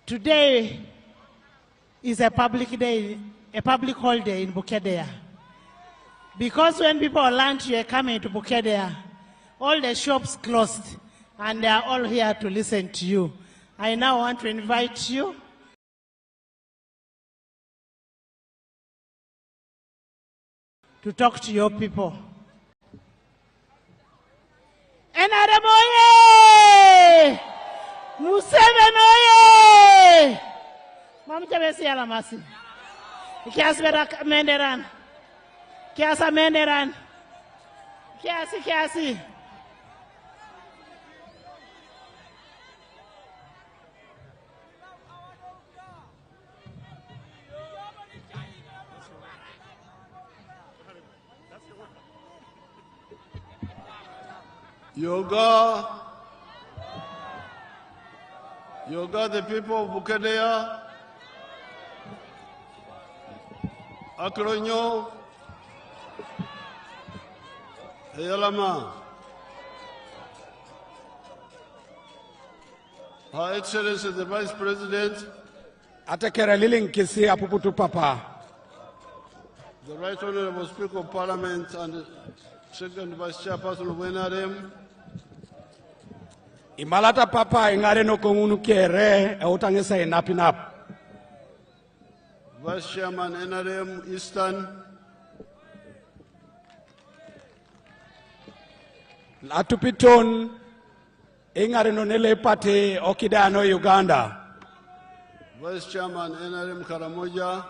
Today is a public day, a public holiday in Bukedea. Because when people learned you are coming to Bukedea, all the shops closed and they are all here to listen to you. I now want to invite you to talk to your people. NRM oye! Museveni oye! Mamja besi alamasi. Kiasi bera menderan. Kiasa menderan. Kiasi. Yoga, the people of Bukedea, Akronyo, Eyalama, Her Excellency the Vice President, Atakera liling kisi apuputu papa. the Right Honorable Speaker of Parliament and Second Vice Chairperson of NRM, Imalata papa ingare no kongunu kere eutangesa inapinap. Vice Chairman NRM Eastern, Latupiton ingare no nele pate okidano Uganda. Vice Chairman NRM Karamoja,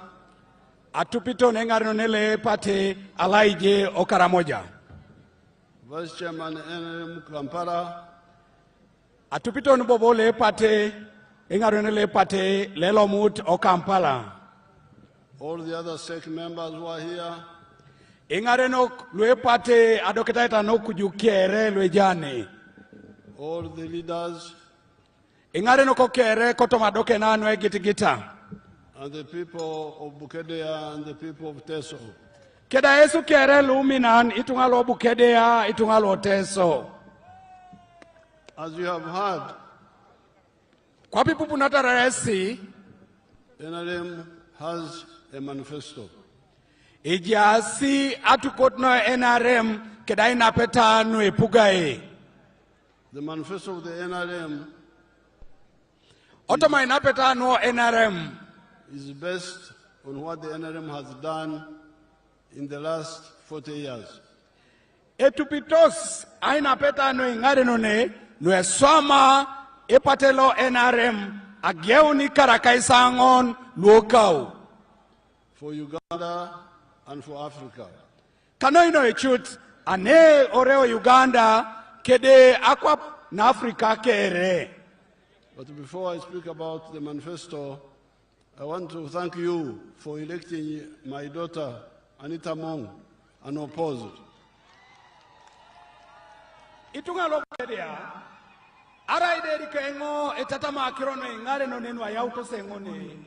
Atupiton ingare no nele pate alaije okaramoja. Vice Chairman NRM Kampala, Atupiton bobo le pate ingare no le pate lelomut o Kampala. all the other SEC members who are here, Ingare no lwe pate adoketaita no kujukiere lwe jane. all the leaders, Ingare no kokere koto madoke nanu gitigita. and the people of Bukedea and the people of Teso. Keda Yesu kere luminan itungalo Bukedea itungalo Teso. As you have heard, Kwa pipu punata resi NRM has a manifesto. Ijasi atukotno NRM keda inapeta anu epugae. The manifesto of the NRM Otoma inapeta anu NRM. is based on what the NRM has done in the last 40 years. Etupitos ainapeta anu ingare none nuesoma epatelo NRM ageuni karakaisangon luokau. For Uganda and for Africa. Kanoino echut ane oreo Uganda kede akwa na Africa kere. But before I speak about the manifesto, I want to thank you for electing my daughter, Anita Mong, unopposed. Itunga lo Bukedea ara ideri kengo etatama akirono ingare no nenu ayauto sengone.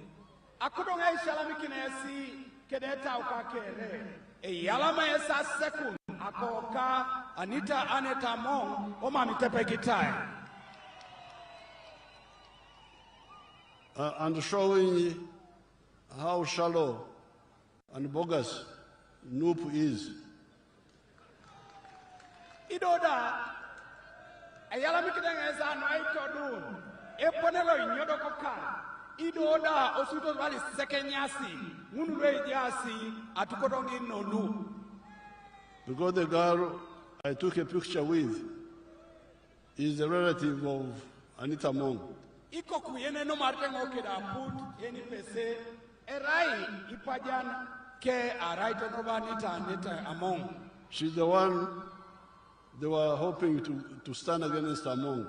Akudonga ishalami kinesi kedeta ukakere. Yalama esa sekund akoka Anita Aneta Mong oma mitepe kitai. And showing how shallow and bogus NUP is. Idoda ayalami kidenga esa no aitodun. Eponelo inyodo koka. Idoda osuto wali sekenyasi munwe jasi atukodongi nonu. Because the girl I took a picture with is a relative of Anita Mong. Iko kuyene no martengo keda put eni pese erai ipajan ke arai to no Anita Among. She's the one they were hoping to stand against Among.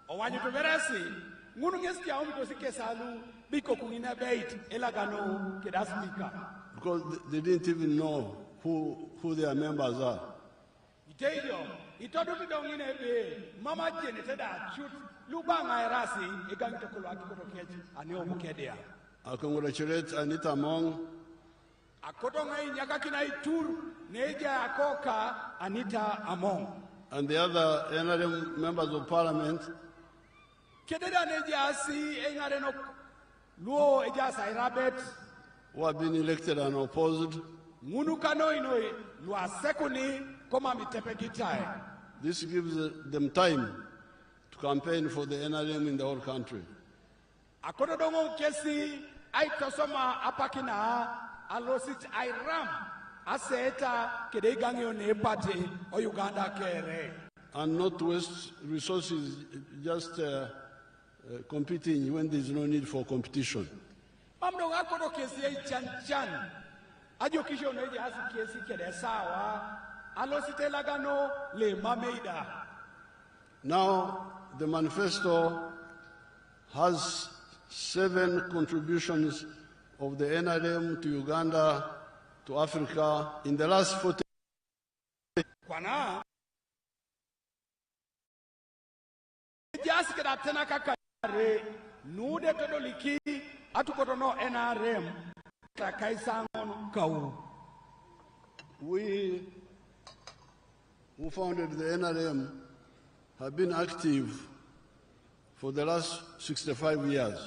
Owanyu to verasi ngunu ngesti ya umto sike salu biko kunina bait elagano keda speaker. Because they didn't even know who their members are. Itejo itodo bidongine be mama jene teda shoot lubanga erasi eganto kolo akikoto keji ani Bukedea. I congratulate Anita Mong. Akotonga inyaka kina itur neja akoka Anita Among. And the other NRM members of parliament. Kededa neja asi engare no luo eja sairabet who have been elected and opposed. ngunu kano inoi lua sekuni koma mitepekitai. This gives them time to campaign for the NRM in the whole country. Akodo dongo kesi aitosoma apakina alosit airam aseta kedegangyo ne party o Uganda kere. And not waste resources just competing when there is no need for competition. Mamdo akodo kesi ai chan ajo kisho no ya kesi kede sawa alosite lagano le mameida. Now the manifesto has 7 contributions of the NRM to Uganda, to Africa in the last 40 years. We who founded the NRM have been active for the last 65 years.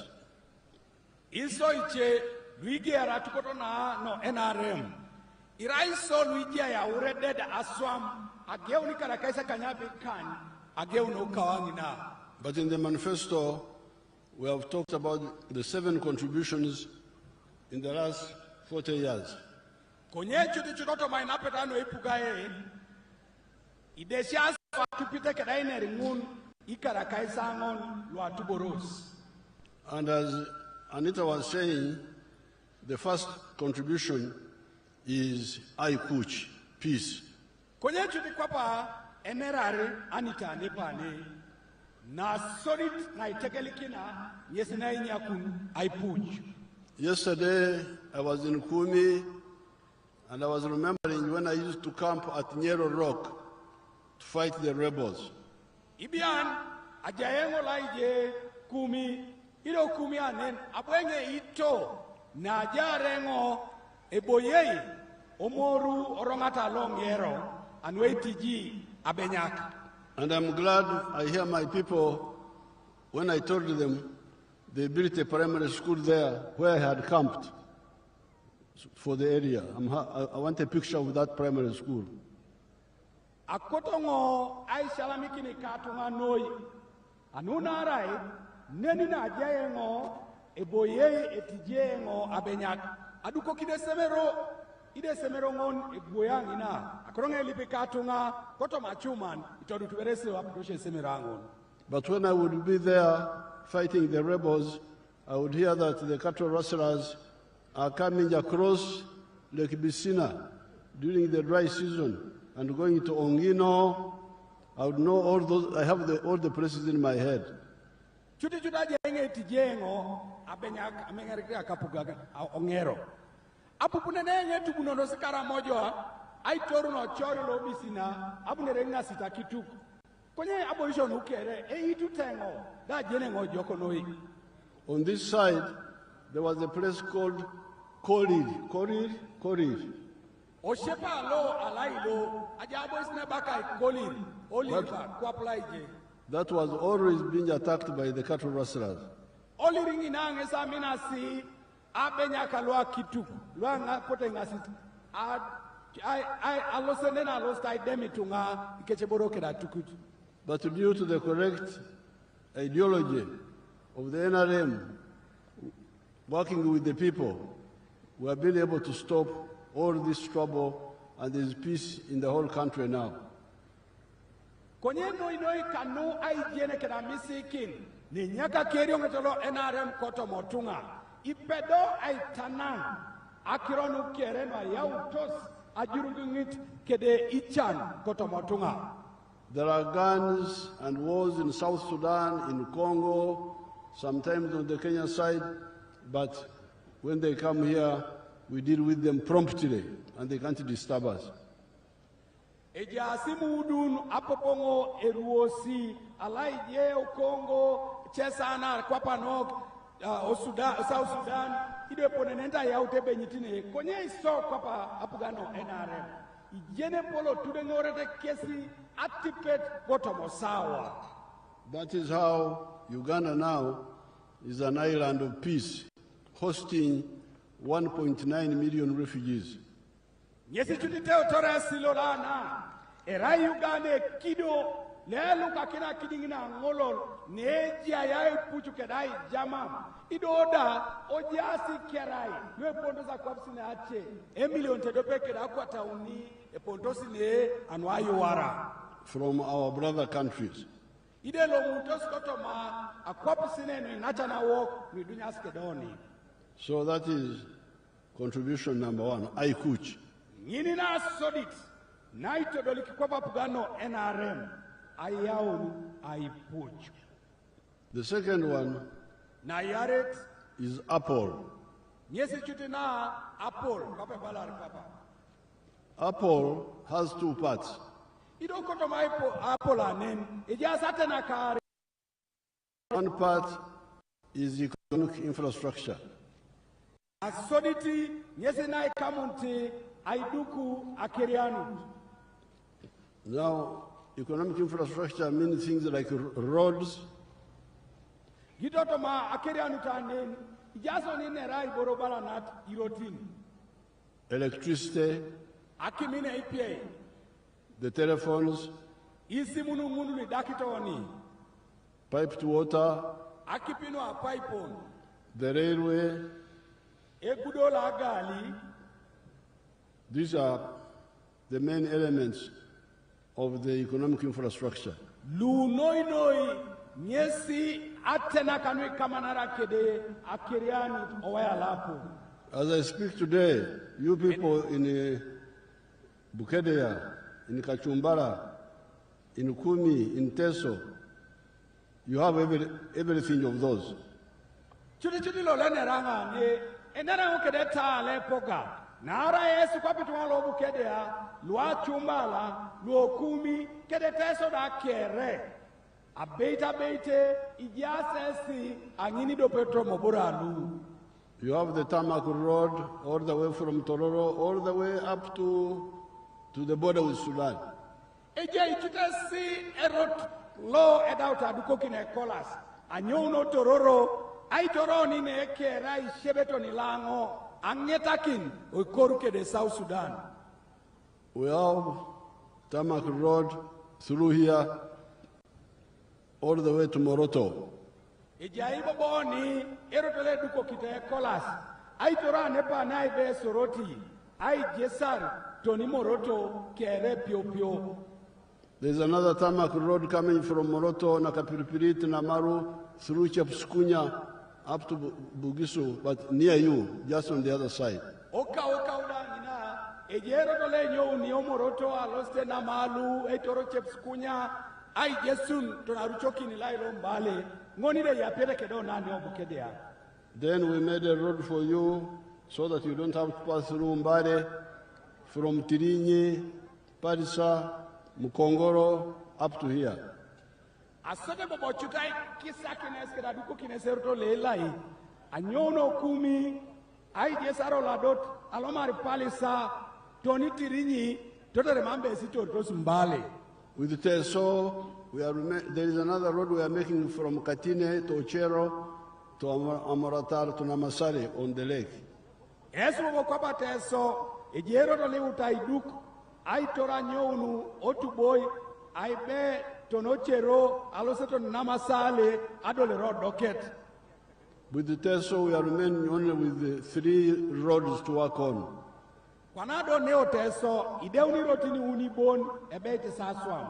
Iso iche luigi ara tukoto na no NRM. Iraiso luigi ya ureded aswam ageu ni karakaisa kanyabe kan ageu no kawangina. But in the manifesto, we have talked about the 7 contributions in the last 40 years. Konye chuti chukoto mainapeta no ipugae. Idesha tupite kadaine ringun ikarakaisa ngon lwa tuboros. And as Anita was saying, the first contribution is Aikuch, peace. Kwenye chuti kwapa emerare Anita nepane na solid na itekelikina yesina inyakun Aipuch. Yesterday, I was in Kumi, and I was remembering when I used to camp at Nyero Rock to fight the rebels. Ibian ajayengo laije Kumi ilo Kumi anen abwenge ito na jarengo eboyei omoru orongata longero anweitiji abenyak. And I'm glad I hear my people when I told them they built a primary school there where I had camped for the area. I want a picture of that primary school. Akotongo ai salamikini katunga noi anuna rai neni na jayengo eboye etijengo abenyak aduko kide semero ngon eboyang ina akoronga lipe katunga koto machuman itodu tuberese wapdoshe semerangon. But when I would be there fighting the rebels, I would hear that the cattle rustlers are coming across Lake Bisina during the dry season and going to Ongino. I would know all those. I have all the places in my head. Chuti jenge tijengo abenyak amengerika kapugaga ongero. Apupune nenge tubunono sekara mojo ai toru no chori lo Bisina abunerenga sita kituku. Kwenye abolition ukere itu tengo da jene ngo joko noi. On this side there was a place called Korir. Oshepa lo alailo ajabo isne baka Korir Oliver kwaplaije. That was always being attacked by the cattle rustlers. Oli ringi nange sa minasi abenya kalwa kituku lwa nga pote ngasit I alosenena alostai demitunga ikecheboroke da tukutu. But due to the correct ideology of the NRM, working with the people, we have been able to stop all this trouble, and there is peace in the whole country now. Konye no inoi kanu ai jene kena misikin ni nyaka kerio ngetolo NRM koto motunga ipedo ai tanan akironu kereno yautos ajurugungit kede ichan koto motunga. There are guns and wars in South Sudan, in Congo, sometimes on the Kenyan side, but when they come here, we deal with them promptly, and they can't disturb us. Eja simu udun apopongo eruosi alaije Congo chesana kwapanog South Sudan ide ponenenta ya utebe nyitine konye iso kwapa apugano NRM ijene polo tudengorete kesi atipet gotomosawa. That is how Uganda now is an island of peace hosting 1.9 million refugees. Nyesi chutiteo tore silolana. Erai Uganda kido lelu kakina kidingina ngolol nejia yai puchu kedai jama. Idoda ojiasi kerai. Nwe pondoza kwa psine ache. Emilion tedope keda kwa tauni. Pondosi ne anwayo wara. From our brother countries. Idelo mutos kotoma akwa psine no inachana walk midunya skedoni. So that is contribution number one, Aikuch. Nyini na sodit. Naito doliki kwa pugano NRM. Ayawu aipuch. The second one Nayaret is Apple. Nyesi chutina Apple. Kape balar kapa. Apple has two parts. Ido kotoma Apple anen. Ijasate na kare. One part is economic infrastructure. Asoditi nyesi na ikamunti aiduku akerianu. Now, economic infrastructure means things like roads, Gidotoma akerianu tanen. Ijaso ni nerai borobala nat irotin. electricity, Akimine IPA. the telephones, Isi munu ni dakitoni. piped water, Akipino a pipeon. the railway. Egudola gali. These are the main elements of the economic infrastructure. Lunoinoi nyesi atena kanwe kamanara kede akeriani owaya lapo. As I speak today, you people in Bukedea, in Kachumbara, in Kumi, in Teso, you have everything of those. Chudi lo lene ranga ne enara ukede ta le poga. Naara Yesu kwa pitu walo Bukedea, lua chumbala, luo kumi, kede teso da kere. Abeita beite, ijasesi, angini do petro mobura lu. You have the tarmac road all the way from Tororo, all the way up to the border with Sudan. Eje ichitesi erot lo edauta dukokine kolas. Anyono tororo, ai toroni ne kera ishebeto nilango. Angetakin oikoruke de South Sudan. We have tarmac road through here all the way to Moroto. Ejaibo boni erotole duko kite kolas. Ai tora nepa nai be soroti. Ai jesar toni Moroto kere pio pio. There's another tarmac road coming from Moroto, Nakapiripirit, Namaru, through Chepskunya, up to Bugisu, but near you, just on the other side. Oka udangina. Ejero tole nyo ni Moroto aloste na malu. Etoro Chepskunya. Ai Jesun tonaruchoki ni lailo mbale. Ngoni de ya pere kedo nani Bukedea. Then we made a road for you so that you don't have to pass through Mbare, from Tirinyi, Parisa, Mukongoro, up to here. Asode bobo chukai kisa kines keda duko kineserto lelai. Anyono kumi. Ai jesaro ladot. Alomari palisa. Toni Tirinyi. Toto remambe sito tosu mbale. With Teso, there is another road we are making from Katine to Ochero to Amoratar to Namasari on the lake. Esu bokwaba teso. Ejero tole utaiduk. Ai tora nyonu otuboy. Ai be tonochero. Aloseto namasale. Adole road docket. With the Teso, we are remaining only with the 3 roads to work on. Kwanado neo teso. Ideuni rotini unibon. Ebete saswam.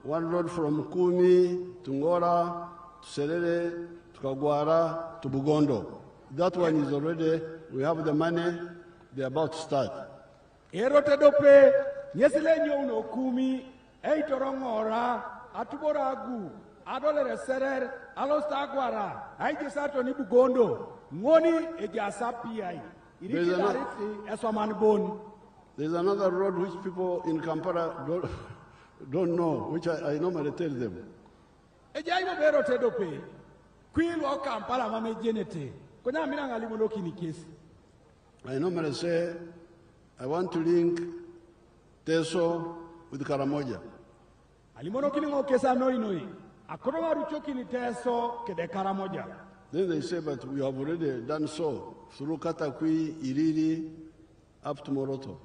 One road from Kumi to Ngora, to Serere, to Kagwara, to Bugondo. That one is already, we have the money, they're about to start. Erote dope, nyesile nyono kumi, eitorongora, atuboragu, adolere serer, alostagwara, aijisato ni Bugondo, ngoni ejasa piai. Iriki dariti eswaman bon. There's another road which people in Kampala don't know, which I normally tell them. Ejaibo berote dope, kwilo Kampala mame jenete, konya mina ngalimonoki ni kesi. I normally say, I want to link Teso with Karamoja. Alimonoki ni ngokesa noi. Akoronga ruchoki ni teso kede Karamoja. Then they say, but we have already done so through Katakwi, Iriri, up to Moroto.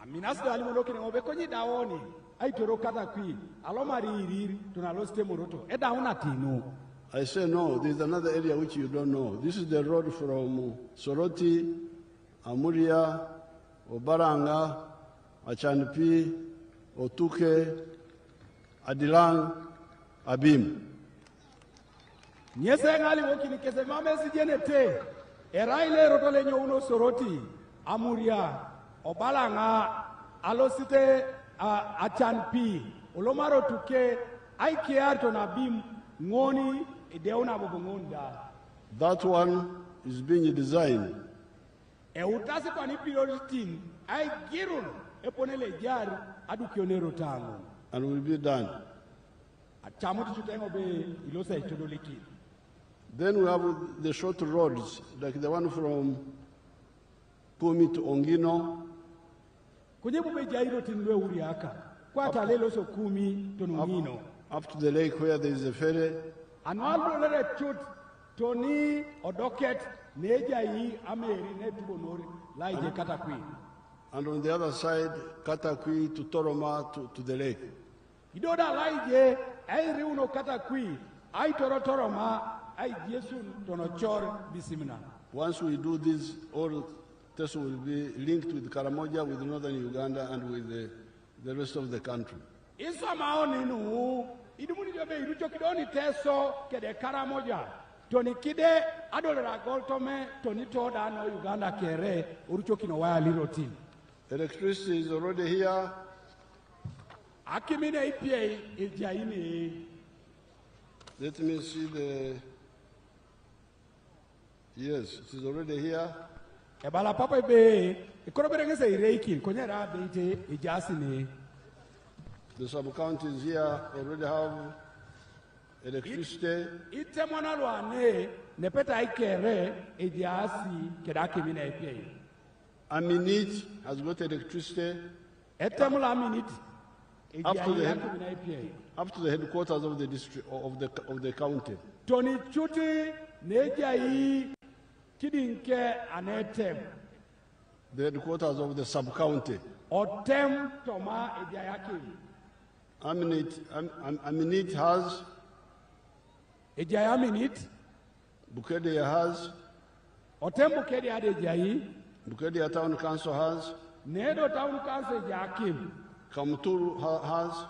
Aminas dali moloki ngobe konyi daoni ai toro Katakwi alomari Iriri tunaloste Moroto eda una tinu. I say, no, there's another area which you don't know. This is the road from Soroti, Amuria, Obaranga, Achanpi, Otuke, Adilang, Abim. Nyese ngali wokini kese mame sijenete. Eraile rotole nyo uno Soroti, Amuria, Obalanga, Alosite, Achanpi, Olomaro Tuke, Aikiato na Abim, Ngoni, Ideona Bogongunda. That one is being designed. Utasi kwa ni priority, ai girun, eponele jar, adu kionero tango. And will be done. Achamutu chutengo be ilosa ichodoliki. Then we have the short roads, like the one from Pumi to Ongino. Kunyebu be jairo tinwe uriaka. Kwa talelo so kumi to Ongino. Up to the lake where there is a ferry. Anwaldo lere chut Tony Odoket neja yi ameri netubonori laije Katakwi. And on the other side, Katakwi to Toroma to the lake. Idoda laije ai riuno Katakwi ai Toroma ai Jesu tonochor bisimina. Once we do this, all tests will be linked with Karamoja, with northern Uganda, and with the rest of the country. Iso maoni nu idumuni jobe irucho kidoni teso kede Karamoja. Toni kide adolera goltome toni toda no Uganda kere urucho kino waya liroti. Electricity is already here. Akimine IPA ijaini. Let me see the. Yes, it is already here. Ebala papa be ikoroberengese ireiki konyera beite ijasini. The sub-counties here already have electricity. Ite mwana lwane nepeta ikere ijasi kedakimine IPA. Aminit has got electricity. Etemula Aminit up to the headquarters of the district of the county. Tony Chuti Nejai Kidinke Anetem. The headquarters of the sub-county. Otem Toma Ejayakim. Aminit has. Ejayaminit. Bukedea has. Otem Bukedea Ejayi. Bukedea Town Council has. Nedo Town Council Jakim. Kamuturu has.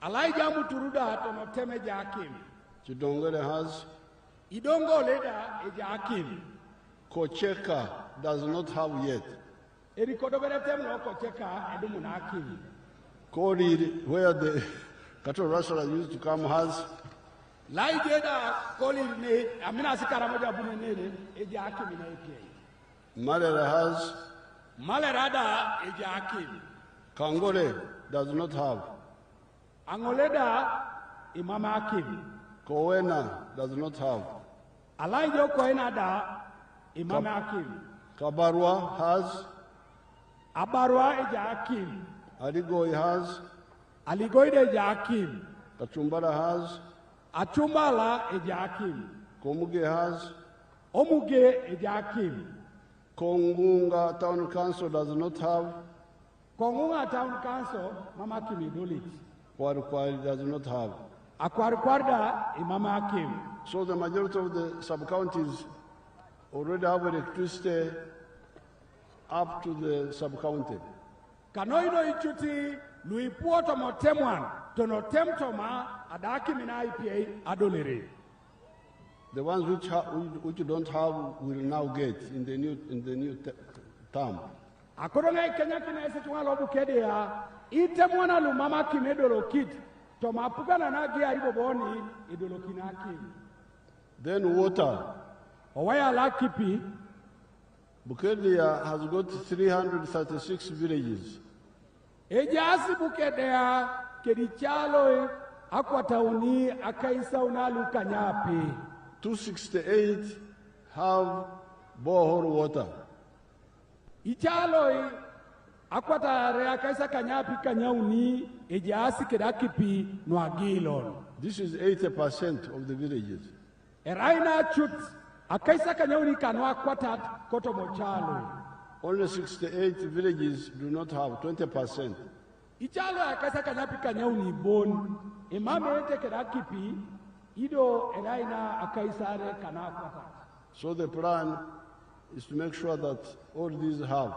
Alaija Muturuda Tonoteme Jakim. Chidongere has. Idongo Leda Ejakim. Kocheka does not have yet. Erikodobere Temno Kocheka Edumunakim. Kori, where the cattle rustlers used to come, has. Laijeda Koli ne Amina Sikaramoja Bunene Ejakim in APA. Malera has. Malerada Ejakim. Kangore does not have. Angoleda Imama Akim. Kowena does not have. Alaijo Koena da Imama Akim. Kabarwa has. Abarwa Ejakim. Aligoi has. Aligoide Ejakim. Kachumbara has. Achumbala Ejakim. Komuge has. Omuge Ejakim. Kongunga Town Council does not have. Kongunga Town Council, Mama Kim Idolit. Kwari does not have. Akwarikwarda, Imama Kim. So the majority of the sub-counties already have electricity up to the sub-county. Kanoino Ichuti, Louis Puerto Motemwan, Tono Temtoma, Adaki Mina IPA, Adolere. The ones which don't have will now get in the new term. Akoronga Kenya kina esetuwa lobu Bukedea, ite mwana lumama kimedolo kit, toma pugana na gia riboboni idolo kinaki. Then water. Owaya lakipi. Bukedea has got 336 villages. Ejasi Bukedea kedichalo akwatauni akaisa unalu kanyapi. 268 have borehole water. Ichalo akwata reakaisa kanyapi kanyauni ejasi kedakipi noagilon. This is 80% of the villages. Eraina chut akaisa kanyauni kanwa kwatat koto mochalo. Only 68 villages do not have 20%. Ichalo akaisa kanyapi kanyauni bon. Imame ete kerakipi ido eraina akaisare kanwa kwatat. So the plan is to make sure that all these have.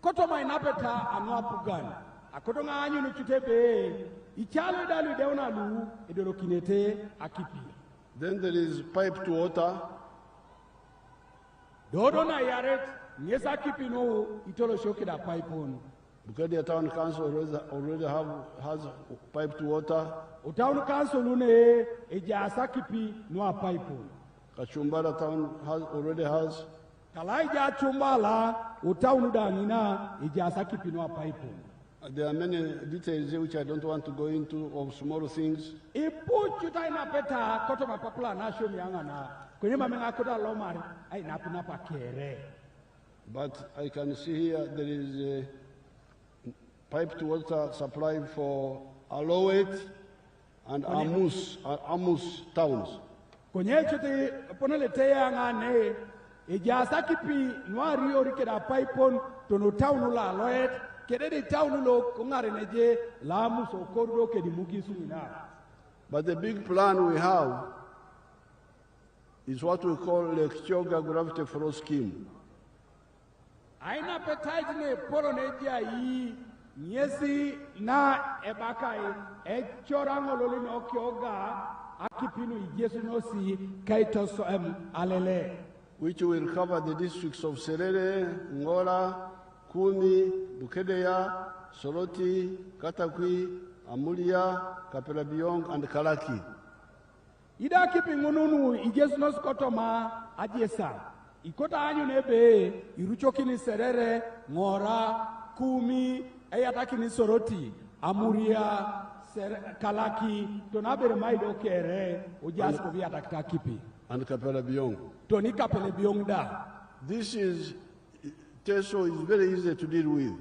Koto mainapeta anwa pugan. Akoto nga anyu nuchutebe. Ichalo dalu deuna lu idolokinete akipi. Then there is pipe to water. Dodo na yaret nyesa kipi no itolo shoke da pipe on. Bukedea Town Council already has pipe to water. Town council une ejasa kipi no a pipe on. Kachumbara Town already has. Kalaija chumbala utaunu danina ejasa kipi no a pipe on. There are many details here which I don't want to go into of small things. Ipu chuta ina peta koto mapapula na show miangana. Kwenye mamenga koda lomari ai napina pa kere. But I can see here there is a pipe to water supply for Alowet and Amus towns. Kwenye chute poneletea ngane ejasa kipi nwari orikeda pipe on tono townu la Alowet. But the big plan we have is what we call Lake Choga Gravity Flow Scheme. Aina appetite ne polonedia yi nyesi na ebakai echorango lolino kyoga akipinu ijesu nosi kaitoso alele. Which will cover the districts of Serere, Ngora, Kumi, Bukedea, Soroti, Katakwi, Amulia, Kapelabiong, and Kalaki. Ida keeping Mununu, Ijesnos Kotoma, Adiesa. Ikota anyu nebe, Iruchokini Serere, Ngora, Kumi, Ayatakini Soroti, Amuria, Kalaki, Tonabere Maido Kere, Ojasko Viatakta Kipi. And Kapelabiong. Toni Kapelabiong da. This is Teso is very easy to deal with.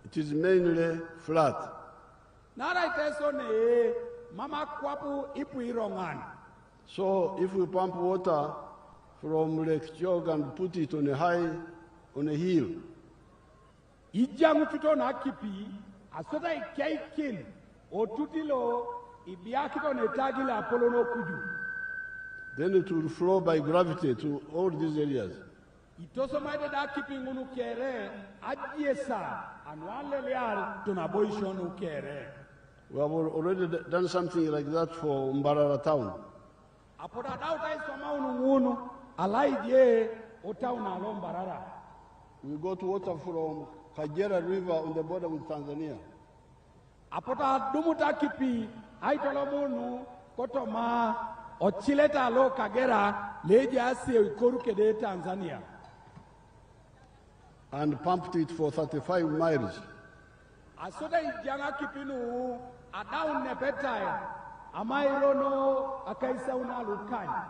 It is mainly flat. So if we pump water from Lake Chog and put it on a hill, then it will flow by gravity to all these areas. We have already done something like that for Mbarara Town. We got water from Kajera River on the border with Tanzania. Apota dumuta kipi aitolomunu kotoma ochileta lo Kagera leja se ikoru kede Tanzania and pumped it for 35 miles. Asoda ijanga kipinu adaun nepetai amairono akaisa unalukani.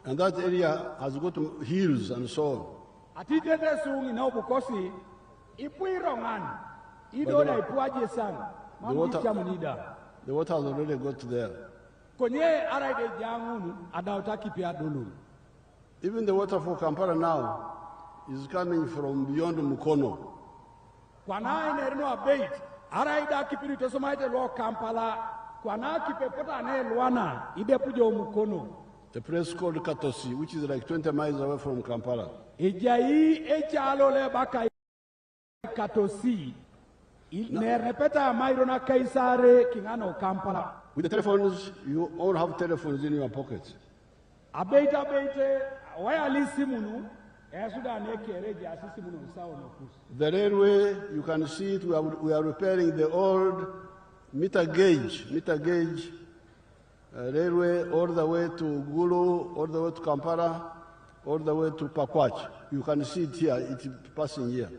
And that area has got hills and so on. Atitete sungi na ubukosi ipuirongan idola ipuaje sana. The water has already got there. Even the water for Kampala now is coming from beyond Mukono. A place called Katosi, which is like 20 miles away from Kampala. With the telephones, you all have telephones in your pockets. The railway, you can see it, we are repairing the old meter gauge railway all the way to Gulu, all the way to Kampala, all the way to Pakwach. You can see it here, it's passing here.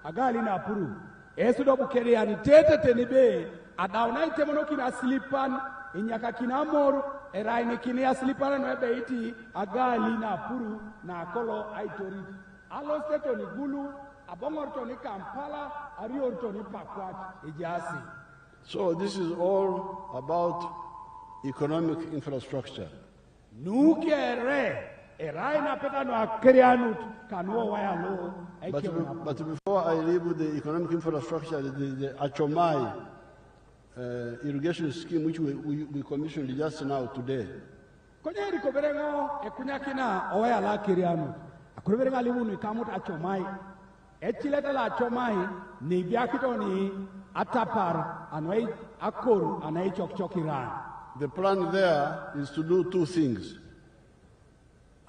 Agali na puru. Esudo Bukedea ni tete tenibe. Adauna itemono kina slipan. Inyaka kina mor. Eraini kina slipan no ebe iti. Agali na puru na kolo aitori. Alo steto ni Gulu. abongorto ni Kampala, ariorto ni Pakwach, ejasi. So this is all about economic infrastructure. Nukere, eraina peta no akerianut, kanuo wayalo, But before I leave with the economic infrastructure, the Achomai irrigation scheme, which we commissioned just now today. Konye rikoberengo ekunyakina oya la kirianu. Akuberenga limu ni kamut Achomai. Echileta la Achomai ni biakito ni atapar anwei akor anai chokchokiran. The plan there is to do two things.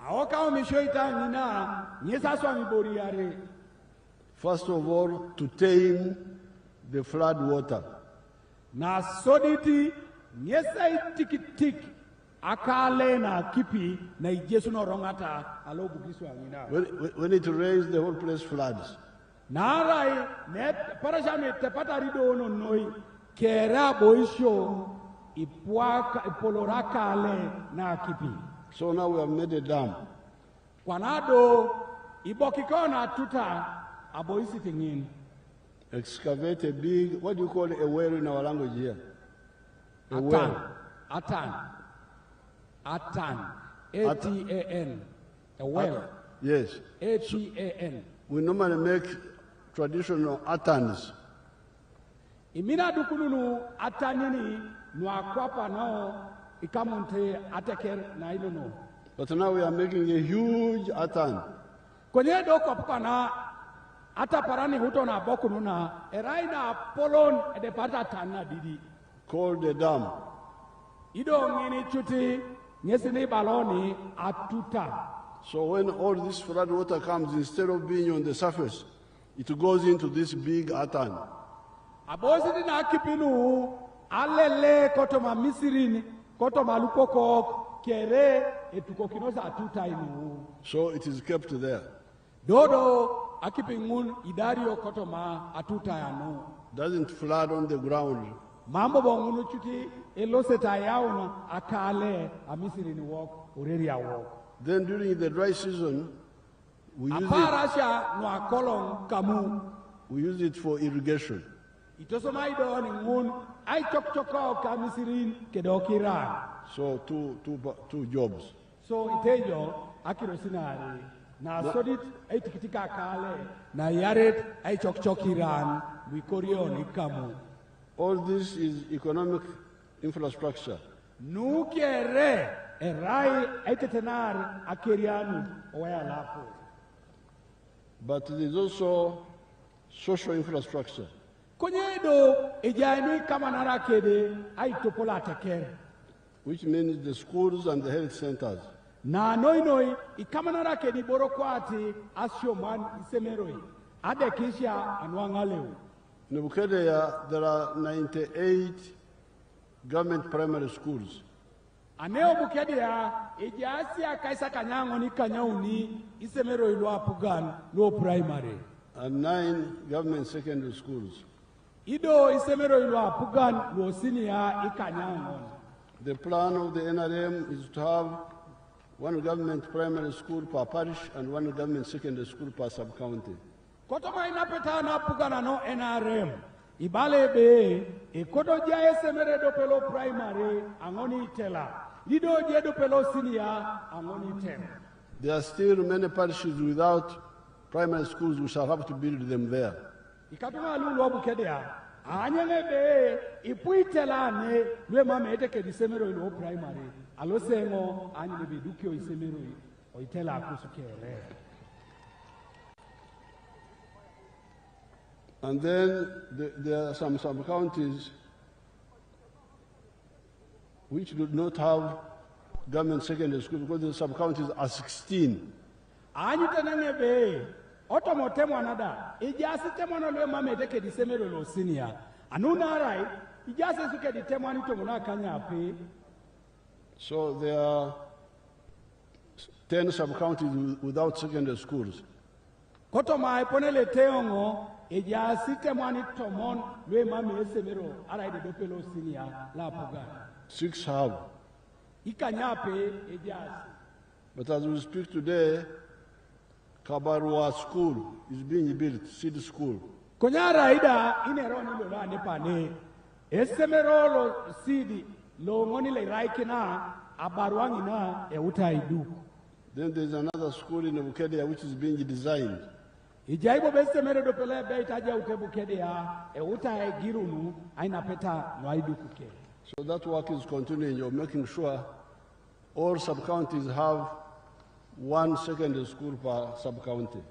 Aoka omishoita nina nyesa swami boriare. First of all, to tame the flood water. Na soditi nyesa itikitik akale na kipi na ijesu no rongata alobu kiswa ngina. When it rains, the whole place floods. Narai net parashame tepata rido no noi kera boisho ipwaka ipoloraka ale na kipi. So now we have made a dam. Kwanado ibokikona tuta aboisi tingin. Excavate a big, what do you call a well in our language here? Atan. A-T-A-N. A well. Yes. A-T-A-N. We normally make traditional atans. Imina dukununu atanini nuakwapa nao ikamunte ateker na ilono. But now we are making a huge atan. Kwenye doko pukana ata parani huto na boku nuna eraina polon edepata tana didi. Called the dam. Ido ngini chuti nyesini baloni atuta. So when all this flood water comes, instead of being on the surface, it goes into this big atan. Abosi dina kipinu alele kotoma misirini kotoma lupoko kere etukokinosa atuta inu. So it is kept there. Dodo akipingun idario kotoma atuta yanu. Doesn't flood on the ground. Mambo bongunu chuti eloseta yauna akale amisirini walk ureria walk. Then during the dry season, we use it for irrigation. So two jobs. So itejo akirosinari na sodit aitikitika kale na yaret aichokchokiran wikorioni kamu. All this is economic infrastructure. Nukere erai aitetenar akerianu oya lapo. But there is also social infrastructure. Konyedo ejaini kama narakede aitopola teker. Which means the schools and the health centers. Na noi ikama narakedi borokwati asyoman isemeroi. Adekisha anwangaleu. In Bukedea, there are 98 government primary schools. Aneo Bukedea, ejasi akaisa kanyango ni kanyauni isemero ilo apugan lo primary. And 9 government secondary schools. Ido isemero ilo apugan lo senior ikanyango. The plan of the NRM is to have 1 government primary school per parish and 1 government secondary school per sub-county. Kotoma inapeta na apugana no NRM. Ibalebe, koto jaya semere do pelo primary, angoni itela. Lido jaya do pelo senior, angoni itela. There are still many parishes without primary schools. We shall have to build them there. Ikatuma lulu wabu Bukedea. Anyelebe, ipuitela ne, lwe mame eteke disemero ilo primary. Alosengo, anyelebe dukio isemero o itela akusukere. And then there are some sub-counties which do not have government secondary school because the sub-counties are 16. Anyutanebe, otomotemo anada, ijasi temano lwe mame eteke disemero lo senior. Anuna arai, ijasi suke ditemani tomuna kanya ape. So there are 10 sub-counties without secondary schools. Kotoma eponele teongo, ejasi temani tomon lwe mame esemero arai de dopelo senior la puga. 6 have. Ikanya ape ejasi. But as we speak today, Kabarua School is being built, Seed School. Konyara ida ineroni lo la nepane. Esemerolo sidi lo ngoni le raikina abaruangi na euta idu. Then there's another school in Bukedea which is being designed. Ijaibo besemero do pele be itaja ute Bukedea euta girunu aina peta no aidu kuke. So that work is continuing. You're making sure all sub-counties have one secondary school per sub-county.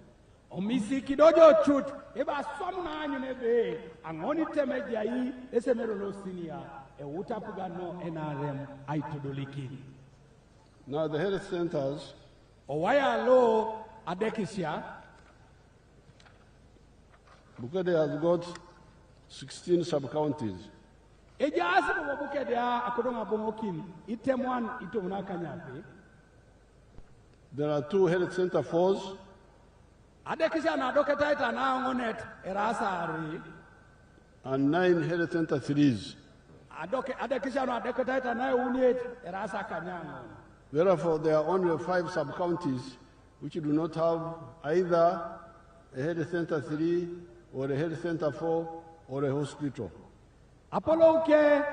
Omisi kidojo chut eba somna anyu nebe angoni temeja yi esemero lo sinia euta pugano NRM aitodoliki. Now the health centers, Owaya lo adekisia. Bukedea has got 16 sub-counties. Eja asibu wa Bukedea akodonga bongokin itemwan itomuna kanyape. There are 2 health center 4s. Adekisia na doketa ita na ngonet erasa ari. And 9 health center 3s. Adekisia na doketa ita na uniet erasa kanyango. Therefore, there are only 5 sub-counties which do not have either a health center 3 or a health center 4 or a hospital. Apollo ke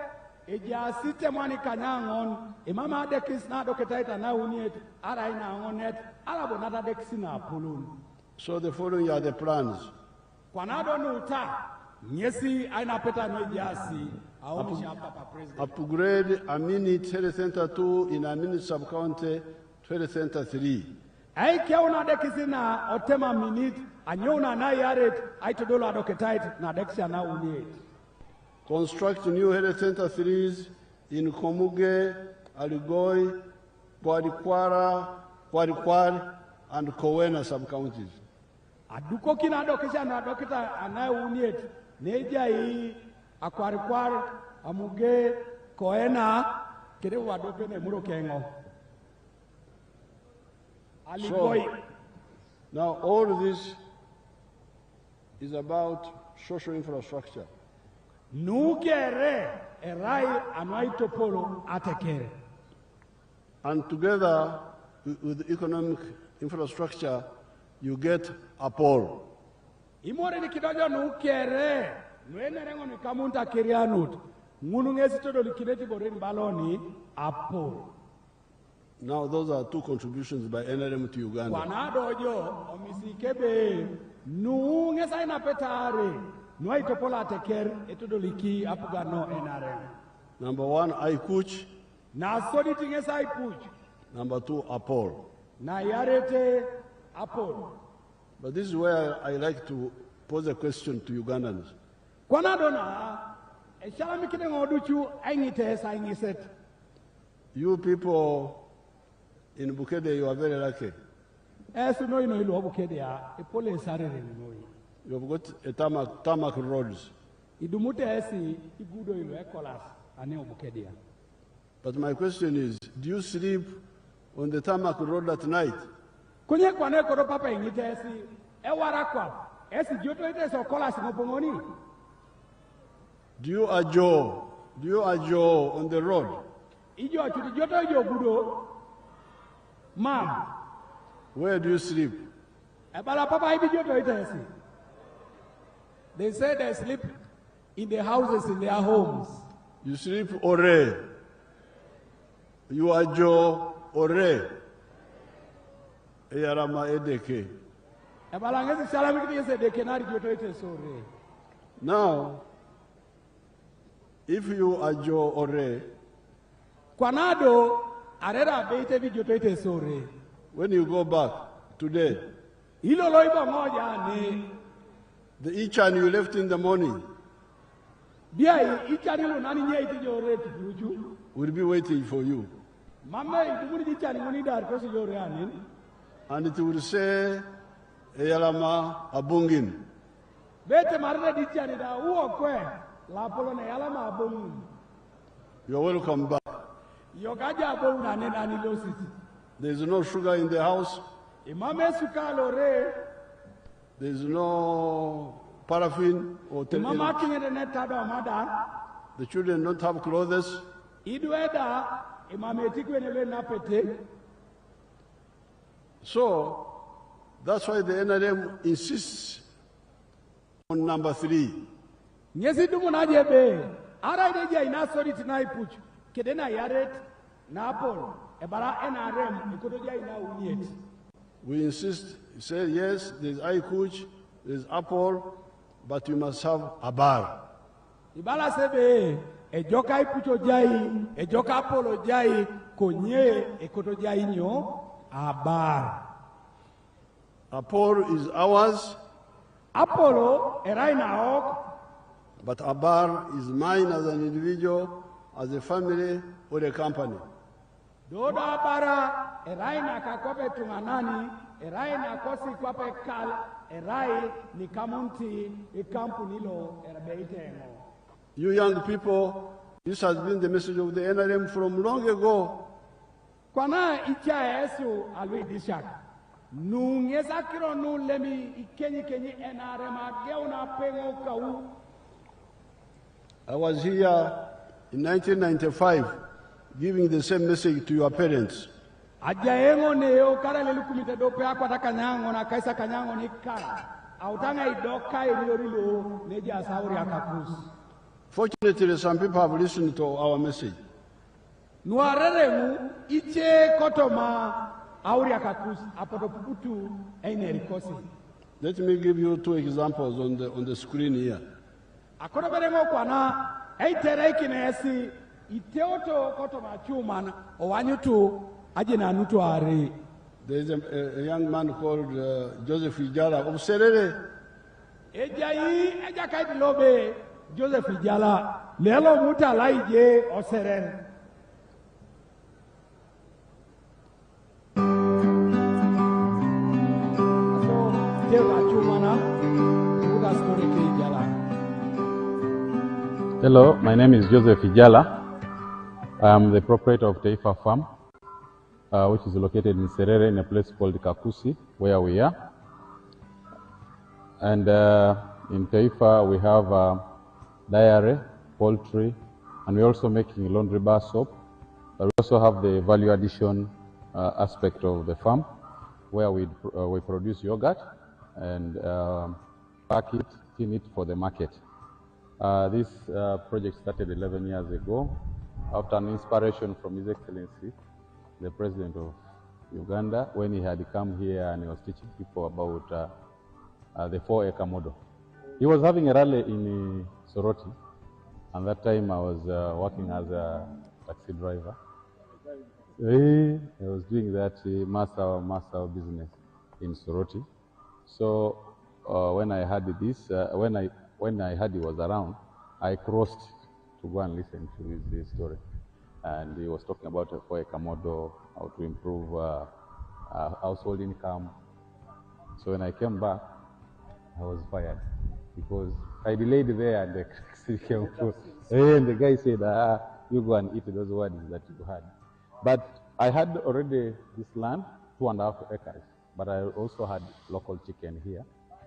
eja site mwani kanyangon imama adekis na doketa ita na uniet ara ina ngonet ara bonata adekisi na Apollo. So the following are the plans. Kwanado nuta nyesi aina peta no ejasi aomisha papa president. Upgrade a minute health center 2 in a minute sub-county to health center 3. Ai kia una dekisi na otema minute anyona na yaret aitodola doketait na dekisi na uniet. Construct new health center 3s in Komuge, Aligoi, Kwarikwar, and Kowena sub-counties. Aduko kina dokisi na dokita ana uniet neja hii akwarikwar amuge Kowena kede wadope ne muro kengo. So, now all this is about social infrastructure. Nukere erai anuaito polo atekere. And together with economic infrastructure, you get a pole. Imore ni kidojo nukere nwene rengo ni kamunta kirianut ngunu ngesi todo likineti borin baloni apo. Now those are 2 contributions by NRM to Uganda. Wanadojo omisikebe nu ngesa ina petare nuaito pola ateker etudo liki apugano NRM. Number 1, Aikuch. Na soditi ngesa ipuch. Number 2, Apol. Na yarete Apol. But this is where I like to pose a question to Ugandans. Kwanadona eshala mikine ngoduchu aingite sa aingiset. You people in Bukedea, you are very lucky. Esu no ino ilu Bukedea epole sarere no. You have got a tarmac roads. Idumute esi igudo ilu ekolas ane Bukedea. But my question is, do you sleep on the tarmac road at night? Kunye kwane koro papa ingite esi ewarakwa esi joto ite so kolas ngopongoni. Do you ajo on the road? Ijo chuti joto ijo gudo. Ma'am. Where do you sleep? Ebala papa ibi joto ite esi. They say they sleep in the houses in their homes. You sleep ore. You ajo ore. Eyarama edeke. Ebala ngezi salami kiti yese deke nari joto ite sore. Now, if you ajo ore, Kwanado arera beite vi joto ite sore. when you go back today, Ilo loibo ngoja ni the ichan you left in the morning bia ichani nani nye ite jore tuju. will be waiting for you. Mama idumuni ichani ngoni dar kosi jore anin. And it will say, Eyalama Abungin. Bete marre ichani da uo kwe la polo ne yalama abongu. You're welcome back. Yogaja abongu na nena ni lo city. There's no sugar in the house. Imame sukalo re. There's no paraffin or Mama kingere neta do mada. The children don't have clothes. Idweda imame tikwe nebe na pete. So, That's why the NRM insists on number 3. Nyesi dumu na jebe. Ara ideja ina sori tinai puchu. Kedena yaret na Apollo. Ebara NRM ikodoja ina uniet. We insist, he said, yes, there's iCoach, there's Apple, but you must have a bar. Ibala sebe, ejoka ipucho jai, ejoka Apollo jai, konye ekoto jai nyo, abar. Apple is ours, Apollo, erai na ok, but a bar is mine as an individual, as a family, or a company. dodo abara, erai na kakope tunganani, erai na kosi kwape kal, erai ni kamunti, ikampunilo, erabeitengo. You young people, this has been the message of the NRM from long ago. Kwana icha esu alwi dishaka. Nungeza kiro nu lemi ikenyi NRM ageuna pengo kau. I was here in 1995 giving the same message to your parents. Ajaengo neo kara lelukumite dope akwata kanyango na kaisa kanyango ni kara. Autanga idoka iliorilo neja sauri akakusi. Fortunately, some people have listened to our message. Nuareremu iche kotoma auri akakusi apotoputu einerikosi. Let me give you 2 examples on the screen here. Akono berengo kwana eitere kinesi iteoto kotoma chumana owanyutu ajina nutu ari. There is a young man called Joseph Ijara of Serere. Eja kaidilobe Joseph Ijala lelo muta laije oseren. So tega chumana muta story ke Ijala. Hello, my name is Joseph Ijala. I am the proprietor of Taifa Farm, which is located in Serere in a place called Kakusi, where we are. And in Taifa we have dairy, poultry, and we're also making laundry bar soap. But we also have the value addition aspect of the farm, where we produce yogurt and pack it, tin it for the market. This project started 11 years ago after an inspiration from His Excellency, the President of Uganda, when he had come here and he was teaching people about the 4-acre model. He was having a rally in Soroti, and that time I was working as a taxi driver. I was doing that master business in Soroti. So when I heard this, when I heard he was around, I crossed to go and listen to his story. And he was talking about a 4-acre model, how to improve household income. So when I came back, I was fired because I delayed there and the taxi came through. And the guy said, you go and eat those words that you had. But I had already this land, 2.5 acres, but I also had local chicken here.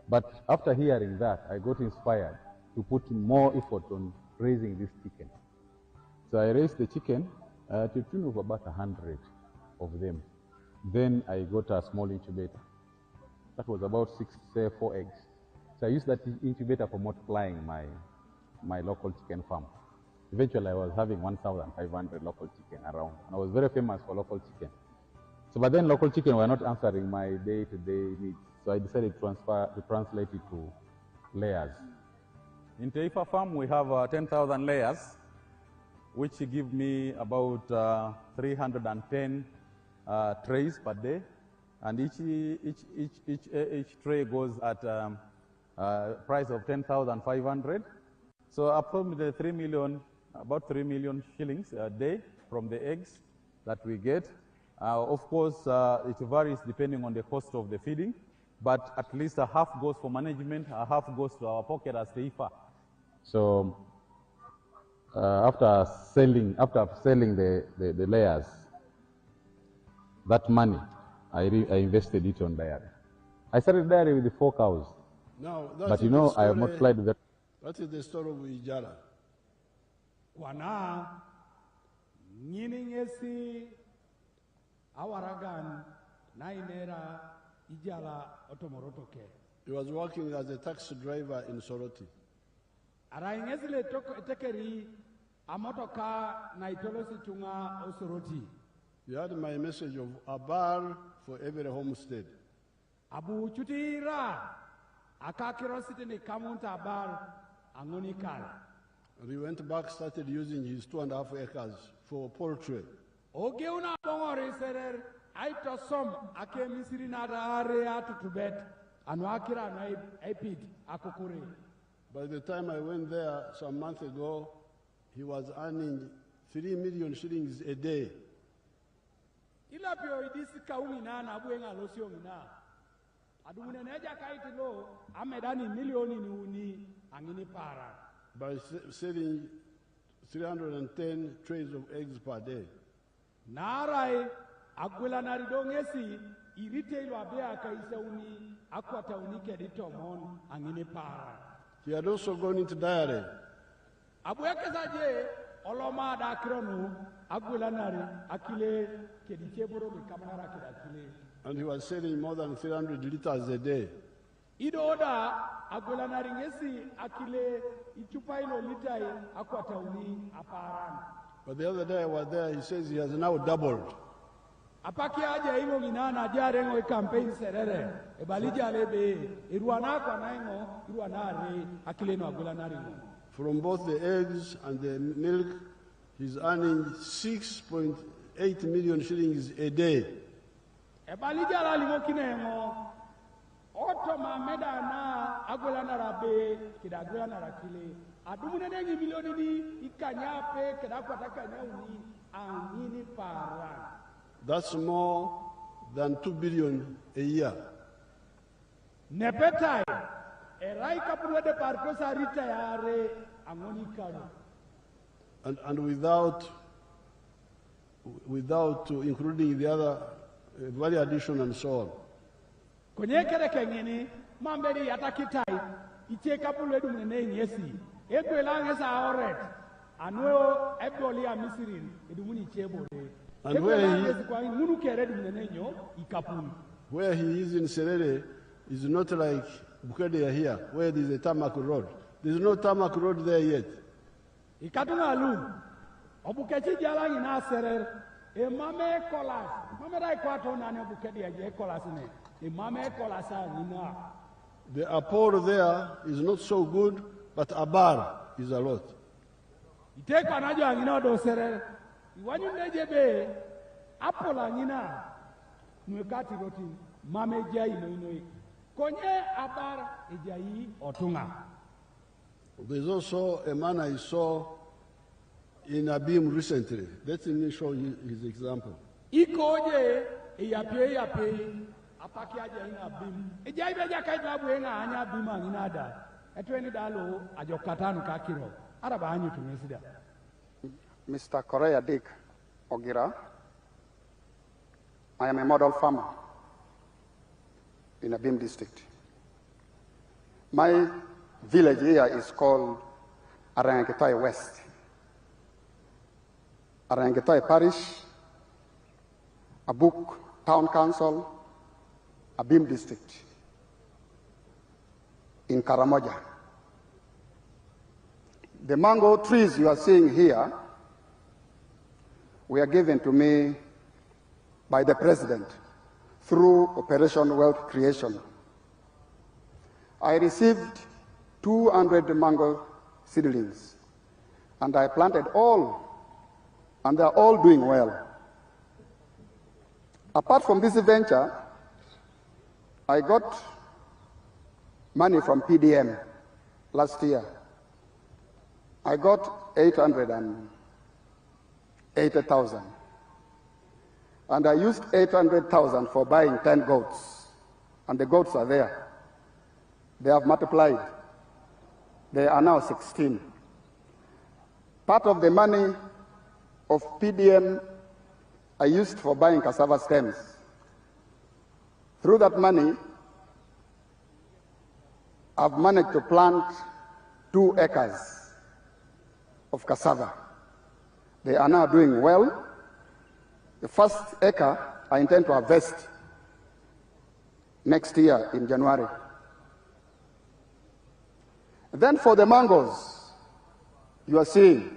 But after hearing that, I got inspired to put more effort on raising this chicken. So I raised the chicken to the tune of about 100 of them. Then I got a small incubator. That was about 4 eggs. So I used that incubator for multiplying my local chicken farm. Eventually I was having 1,500 local chicken around. And I was very famous for local chicken. So but then local chicken were not answering my day-to-day needs. So I decided to translate it to layers. In Taifa Farm we have 10,000 layers, which give me about 310 trays per day, and each tray goes at price of 10,500. So approximately about 3 million shillings a day from the eggs that we get. Of course, it varies depending on the cost of the feeding, but at least a half goes for management, a half goes to our pocket as Taifa. So after selling the layers, that money I invested it on dairy. I started dairy with the 4 cows. Now, But you know, I have multiplied that. That is the story of Ijara. Wana nyini ngesi awaragan nainera ijala otomoroto ke. He was working as a taxi driver in Soroti. Ara ingezile tekeri amotoka na itolosi tunga osoroti. He had my message of a bar for every homestead. Abu chutira akakirositi ni kamunta bar angonikal. And he went back, started using his 2.5 acres for poultry. Ogeuna bongori serer aito som ake misiri na area to Tibet anwakira na epid akukuri. By the time I went there some month ago, he was earning 3 million shillings a day. Ila pio idisi kaumina na abuenga losio mina. Adumune neja kaiti lo amedani milioni ni uni angini para. By selling 310 trays of eggs per day. Narai agwela naridongesi irite abea kaisa uni akwata unike ditomon angini para. He had also gone into diary. Abueke saje oloma da kronu agwela nari akile kedicheboro ni kamara kedakile. And he was selling more than 300 liters a day. Idoda agwela nari ngesi akile ichupa ilo litai akwata uni aparan. But the other day I was there, he says he has now doubled. Apaki aja ilo ginana jare ngo campaign serere ebalija lebe iruana kwa naingo iruana re akile no agwela nari ngo. From both the eggs and the milk, he's earning 6.8 million shillings a day. Ebalija la limo kinengo oto mameda na agwela narabe kidagwela narakile adumune nengi milioni ni ikanyape kedakwata kanyauni angini para. That's more than 2 billion a year. Nepetai erai kapulwe de parkosa ritayare angoni kano. And without including the other value addition and so on. Kwenye kere kengeni mamberi yatakitai iche kapulwe dumene nyesi egwela ngesa oret anweo ebdoli ya misirin edumuni chebole. And where he is in Serere is not like Bukedea here, where there is a tarmac road. There is no tarmac road there yet. Ikatungalu, obukechi jala ina Serere, e mame kolas, mame dai kwato nane Bukedea je kolas ne, e mame kolasa nina. The apport there is not so good, but a bar is a lot. Ite kwa najo angina do Serere. Iwanyu nejebe apola nyina nwekati roti mame jai no konye abar ejai otunga. There's also a man I saw in Abim recently. Let me show you his example. Ikoje yape apaki aje ina Abim ejai beja kai babu nga anya Abim angina da etweni dalo ajokatanu kakiro araba anyu tumesida. Mr. Korea Dick Ogira, I am a model farmer in Abim district. My village here is called Arangetoy West. Arangetoy Parish, Abuk Town Council, Abim district, in Karamoja. The mango trees you are seeing here were given to me by the President through Operation Wealth Creation. I received 200 mango seedlings, and I planted all, and they're all doing well. Apart from this venture, I got money from PDM last year. I got 880,000. And I used 800,000 for buying 10 goats. And the goats are there. They have multiplied. They are now 16. Part of the money of PDM I used for buying cassava stems. Through that money, I've managed to plant 2 acres of cassava. They are now doing well. The first acre I intend to harvest next year in January. Then for the mangoes, you are seeing,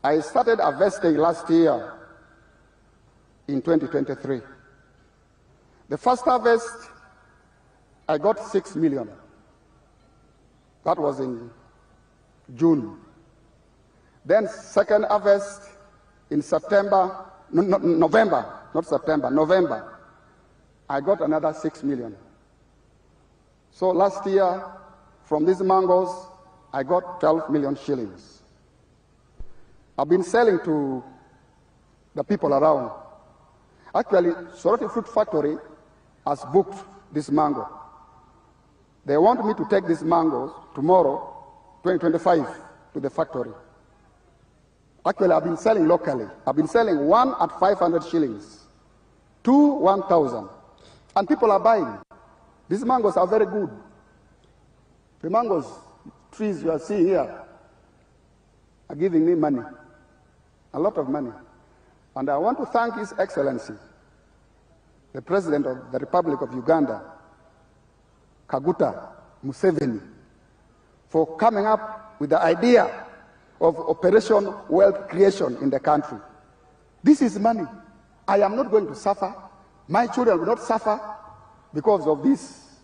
I started harvesting last year in 2023. The first harvest, I got 6 million. That was in June. Then second harvest in November, I got another 6 million. So last year, from these mangoes, I got 12 million shillings. I've been selling to the people around. Actually, Soroti Fruit Factory has booked this mango. They want me to take these mangoes tomorrow, 2025, to the factory. Actually, I've been selling locally. I've been selling one at 500 shillings, two 1,000. And people are buying. These mangoes are very good. The mangoes trees you are seeing here are giving me money, a lot of money. And I want to thank His Excellency, the President of the Republic of Uganda, Kaguta Museveni, for coming up with the idea of Operation Wealth Creation in the country. This is money. I am not going to suffer. My children will not suffer because of this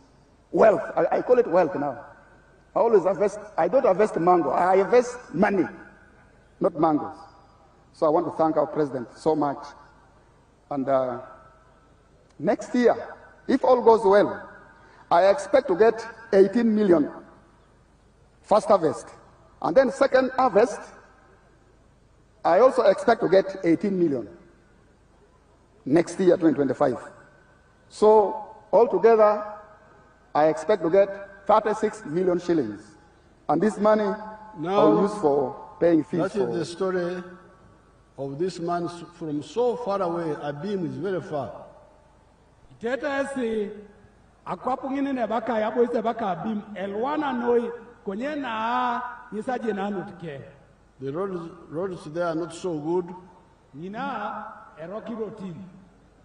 wealth. I call it wealth now. I always harvest, I don't harvest mango, I harvest money, not mangoes. So I want to thank our president so much. And next year, if all goes well, I expect to get 18 million first harvest. And then second harvest, I also expect to get 18 million next year, 2025. So altogether, I expect to get 36 million shillings. And this money I'll use for paying fees. That is the story of this man from so far away. Abim is very far. The roads there are not so good,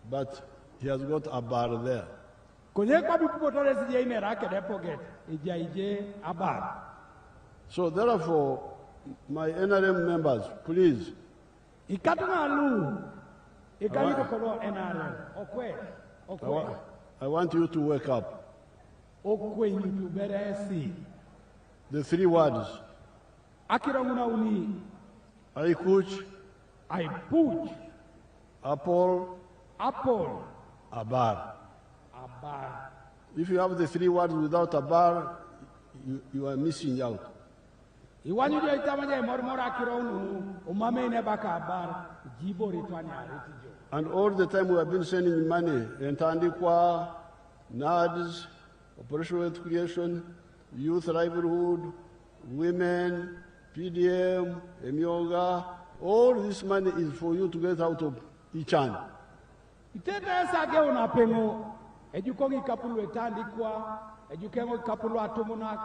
but he has got a bar there. So therefore, my NRM members, please, I want you to wake up. The three words, I coach, apple, a bar. If you have the three words without a bar, you are missing out. And all the time we have been sending money, Entandikwa, NADS, Operation Wealth Creation, Youth Livelihood, Women, PDM, Emyoga, all this money is for you to get out of Ichan. Edukongi kapulu etandikwa, edukengo kapulu atomonak,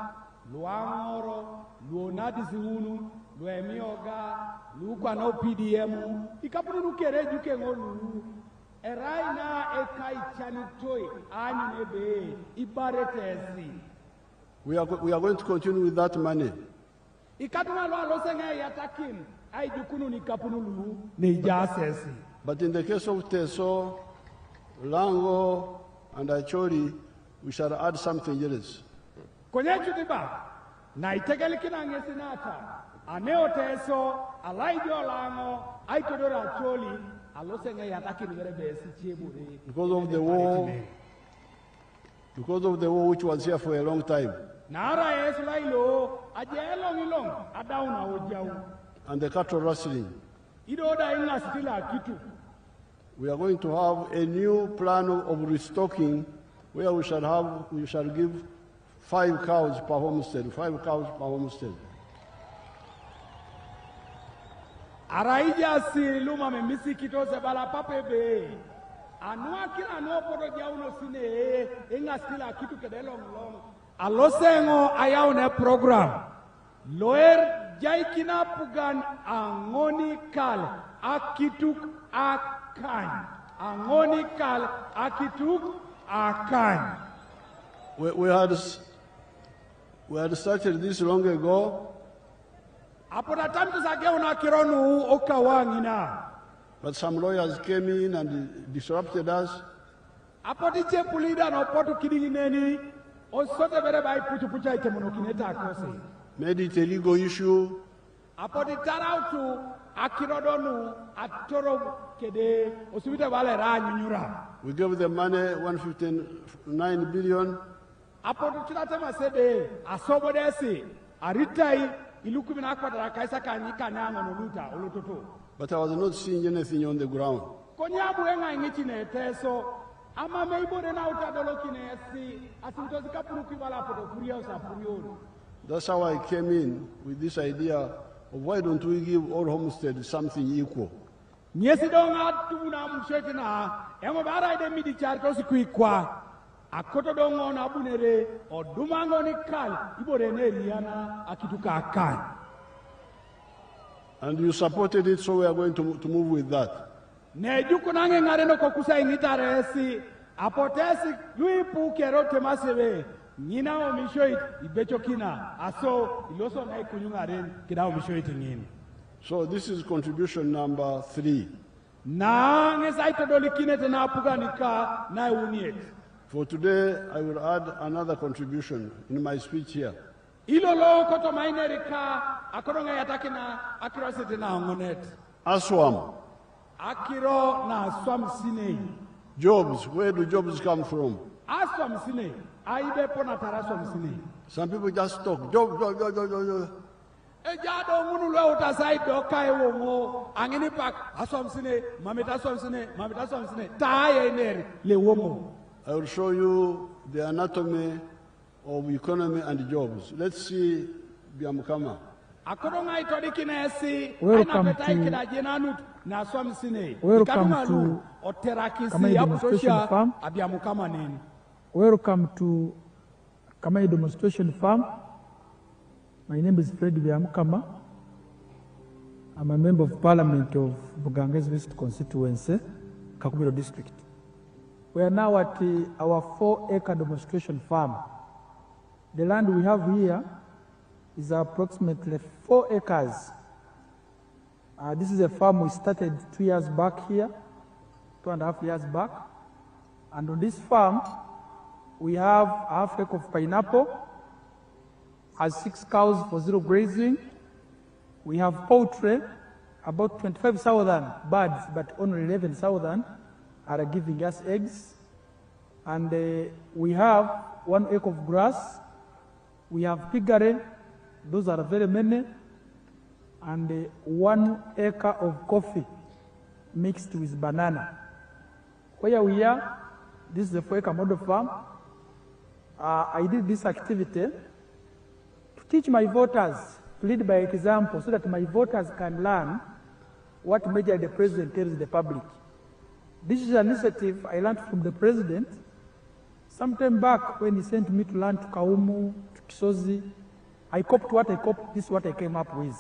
luangoro, luonadi ziunu, luemioga, lukwa na PDM, ikapulu nukere edukengo lu, eraina ekai chanitoi, anyu nebe, ibaretesi. We are going to continue with that money. Ikatuna lo alosenge yatakin, ai dukunu ni kapulu lu, ni jasesi. But in the case of Teso, Lango, and Achori, we shall add something else. Kwenye chutiba, na itegelikina ngesinata, aneo Teso, alaidio Lango, aitodora Acholi, alosenge yataki nigerebesi cheburi. Because of the war which was here for a long time. Nara yesu lailo, aje ilong, adauna ojau. And the cattle rustling. Idoda inga stila kitu. We are going to have a new plan of restocking where we shall give 5 cows per homestead, 5 cows per homestead. Araija si luma me misi kitose bala papebe. Anua kila no podo jauno sine inga stila kitu kedelong long. Alosengo ayaone program. Loer jaikina pugan angoni kal akituk akan. Angoni kal akituk akany. We had started this long ago, Apota tamtu sake una kironu okawangina. but some lawyers came in and disrupted us. Apoti chepulida no potu kidingineni osote bere bai pucha ite monokineta akose. Made it a legal issue. Apoti tarautu akirodonu atoro kede osubite wale ra nyunyura. We gave them money, 159 billion. Apoti tunatema sebe asobodesi aritai ilukubina kwatara kaisa kanyika nyango noluta olototo. But I was not seeing anything on the ground. Konyabu enga ngichine teso ama meibore na utadolo kinesi asintozi kapuruki wala poto kuria usapurioni. That's how I came in with this idea of why don't we give all homesteads something equal? Nyesi donga tuna msheti na emo bara ide midi charko sikuikwa akoto dongo na bunere odumango ni kal ibore ne liana akituka akani. And you supported it, so we are going to move with that. Nejuko nange ngareno kokusa initaresi apotesi luipu kerote masebe nyina omishoit ibecho kina aso iloso na ikunyungaren kina omishoit ngini. So this is contribution number 3. Na ngesaito dolikine tena apuganika na uniet. For today, I will add another contribution in my speech here. Ilolo koto mainerika akoronga yatakina akiro sete na ongonet. Aswam, Akiro na aswam sine. jobs, where do jobs come from? Aswam sine. Aibe pona taraswam sine. Some people just talk, job, job, job, job, job, job. Ejado munu lo utasai doka ewo mo angini pak aswam sine mamita aswam sine taye neri le womo. I will show you the anatomy of economy and jobs. Let's see Biamukama. Akoronga itodikine esi Welcome aina betai to- kina jenanut na aswam sine. Welcome Ikadumalu to oterakisi Kamai ya Demonstration kutosha Farm. abiamukama nini. Welcome to Kamai Demonstration Farm. My name is Fred Byamukama. I'm a member of Parliament of Buganges West Constituency, Kakubiro District. We are now at our 4-acre demonstration farm. The land we have here is approximately 4 acres. This is a farm we started 2 years back here, 2.5 years back. And on this farm, we have a half acre of pineapple, has 6 cows for zero grazing. We have poultry, about 25,000 birds, but only 11,000 are giving us eggs. And we have 1 acre of grass. We have piggery, those are very many. And 1 acre of coffee mixed with banana. Where we are, this is the 4-acre model farm. I did this activity to teach my voters, to lead by example, so that my voters can learn what measure the president tells the public. This is an initiative I learned from the president sometime back when he sent me to learn to Kaumu, to Kisozi. I copied what I copied, this is what I came up with.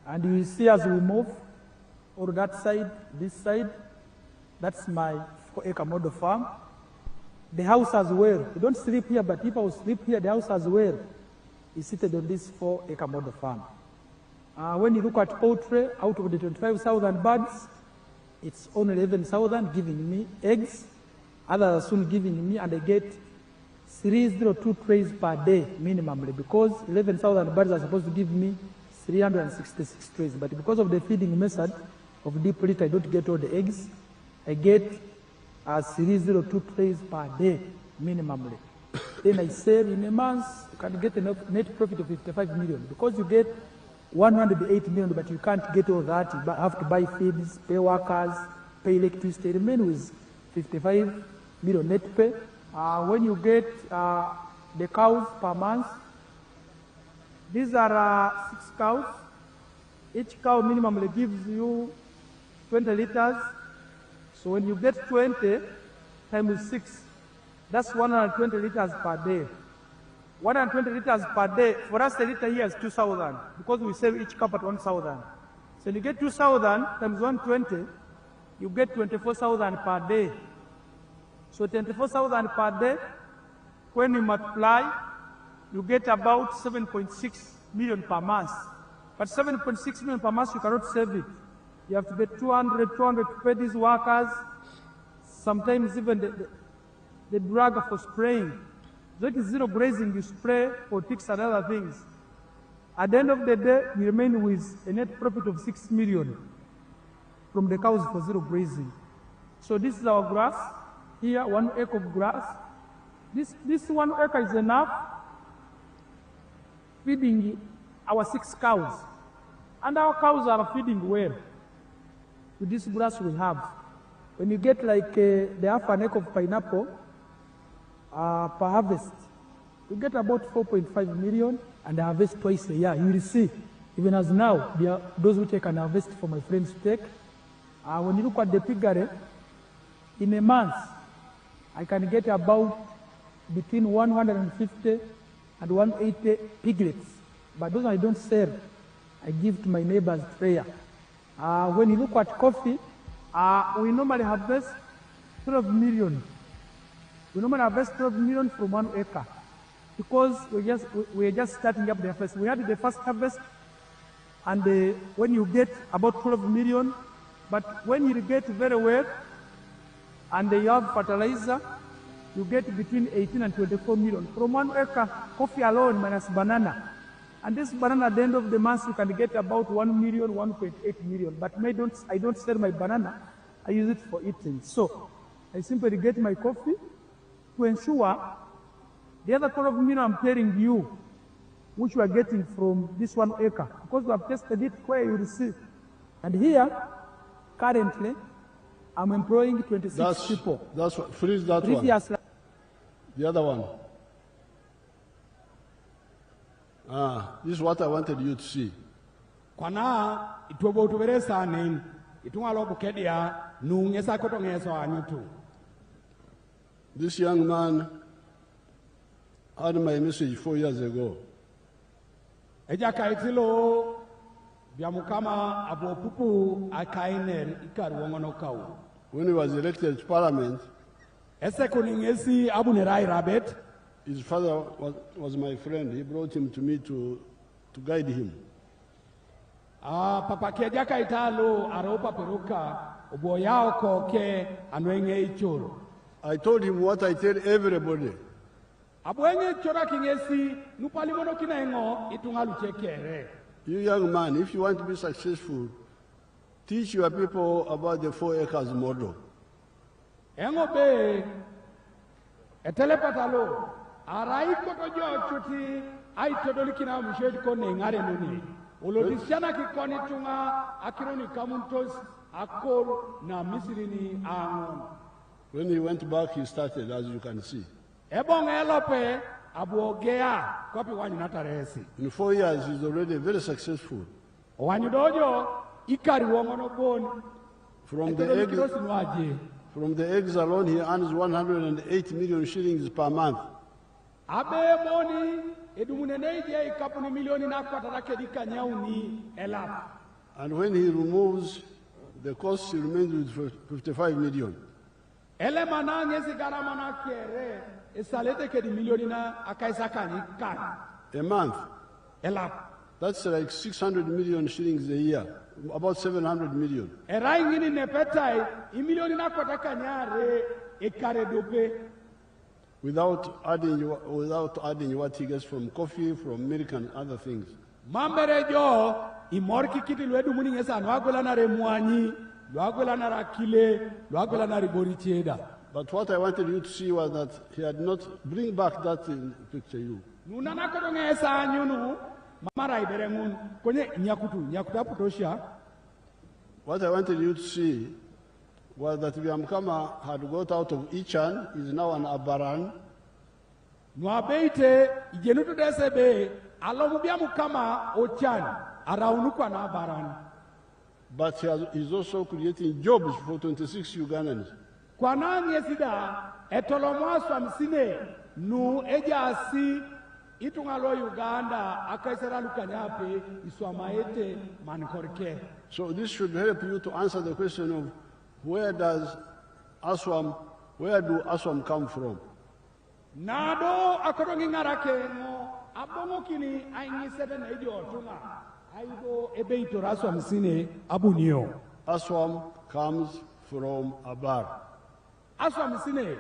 And you will see as we move, or that side, this side, that's my 4-acre model farm. The house as well. You don't sleep here, but if I will sleep here, the house as well is seated on this 4-acre model farm. When you look at poultry, out of the 25,000 birds, it's only 11,000 giving me eggs. Others are soon giving me, and I get 302 trays per day minimally, because 11,000 birds are supposed to give me 366 trays. But because of the feeding method of deep litter, I don't get all the eggs. I get 302 trays per day minimally. Then I sell in a month, you can get a net profit of 55 million. Because you get 108 million, but you can't get all that. You have to buy feeds, pay workers, pay electricity. Remain with 55 million net pay. When you get the cows per month, these are 6 cows. Each cow minimally gives you 20 liters. So when you get 20 times 6, that's 120 liters per day. 120 liters per day, for us a liter here is 2,000, because we sell each cup at 1,000. So you get 2,000 times 120, you get 24,000 per day. So 24,000 per day, when you multiply, you get about 7.6 million per month. But 7.6 million per month, you cannot save it. You have to get 200 to pay these workers, sometimes even the drug for spraying. So it is zero grazing, you spray for ticks and other things. At the end of the day, we remain with a net profit of 6 million from the cows for zero grazing. So this is our grass. Here, 1 acre of grass. This 1 acre is enough feeding our 6 cows. And our cows are feeding well with this grass we have. When you get like the half an acre of pineapple per harvest, you get about 4.5 million, and I harvest twice a year. You will see, even as now, there are those who take and harvest for my friends to take. When you look at the piggery, in a month, I can get about between 150 and 180 piglets. But those I don't sell, I give to my neighbors prayer. When you look at coffee, we normally harvest 12 million. We normally harvest 12 million from 1 acre because we're just starting up the harvest. We had the first harvest, and when you get about 12 million, but when you irrigate very well, and you have fertilizer, you get between 18 and 24 million. From 1 acre, coffee alone minus banana. And this banana at the end of the month, you can get about 1 million, 1.8 million. But I don't sell my banana, I use it for eating. So I simply get my coffee to ensure the other 12 million I'm telling you, which we are getting from this 1 acre, because we have tested it where you receive. And here, currently, I'm employing 26 people. That's what, freeze that one. The other one. This is what I wanted you to see. Kwana itobo utuberesa nen itungalo Bukedea nungesa kotongeso anyutu. This young man had my message 4 years ago. Eja kaitilo biamukama abopupu akainer ikaru wongono kau. When he was elected to parliament, Esekuningesi abunerai rabet. His father was my friend. He brought him to me to guide him. Papa keja kaitalo aropa peruka uboyao koke anwenge ichoro. I told him what I tell everybody. Abwenge chora kingesi nupali mono kinengo itungalu chekere. You young man, if you want to be successful, teach your people about the 4 acres model. Engo be etelepatalo arai koto jo chuti ai todoli kina mshedi kone ngare nuni. Olodisiana kikoni tunga akironi kamuntos akol na misirini angon. When he went back, he started, as you can see. Ebong elope abuogea kopi wanyu nataresi. In 4 years, he's already very successful. Wanyu dojo ikari wongono boni. From the eggs alone, he earns 108 million shillings per month. Abe moni edumuneneje ikapuni milioni nakwatarake dikanyauni elap. And when he removes, the cost remains with 55 million. Ele mananye sigarama na kere esalete kedi milioni na akaisakani kan. A month. Elap. That's like 600 million shillings a year, about 700 million. Era ingini nepetai imilioni na kwataka nyare ekare dope. Without adding what he gets from coffee, from milk and other things. Mamberejo imorki kiti lwedu muni ngesa nwagola na remwanyi, nwagola na rakile, nwagola na riboricheda. But what I wanted you to see was that he had not bring back that in picture you. Nunana kotonge esa anyunu mamara iberengun konye nyakuta putosha. What I wanted you to see was that Biamkama had got out of Ichan, is now an Abaran. Nwabeite ijenutu desebe alomu Biamkama ochan araunukwa na Abaran. But he's also creating jobs for 26 Ugandans. Kwa nange sida etolomwaswa msine nu ejasi itungalo Uganda akaisera lukanyape iswamaete mankorke. So this should help you to answer the question of where does ASWAM Where do Aswam come from? Nado akorongi ngarake ngo abongo kini aingi sete na idi otunga aigo ebeito Aswam sine abunio. Aswam comes from Abar. Aswam sine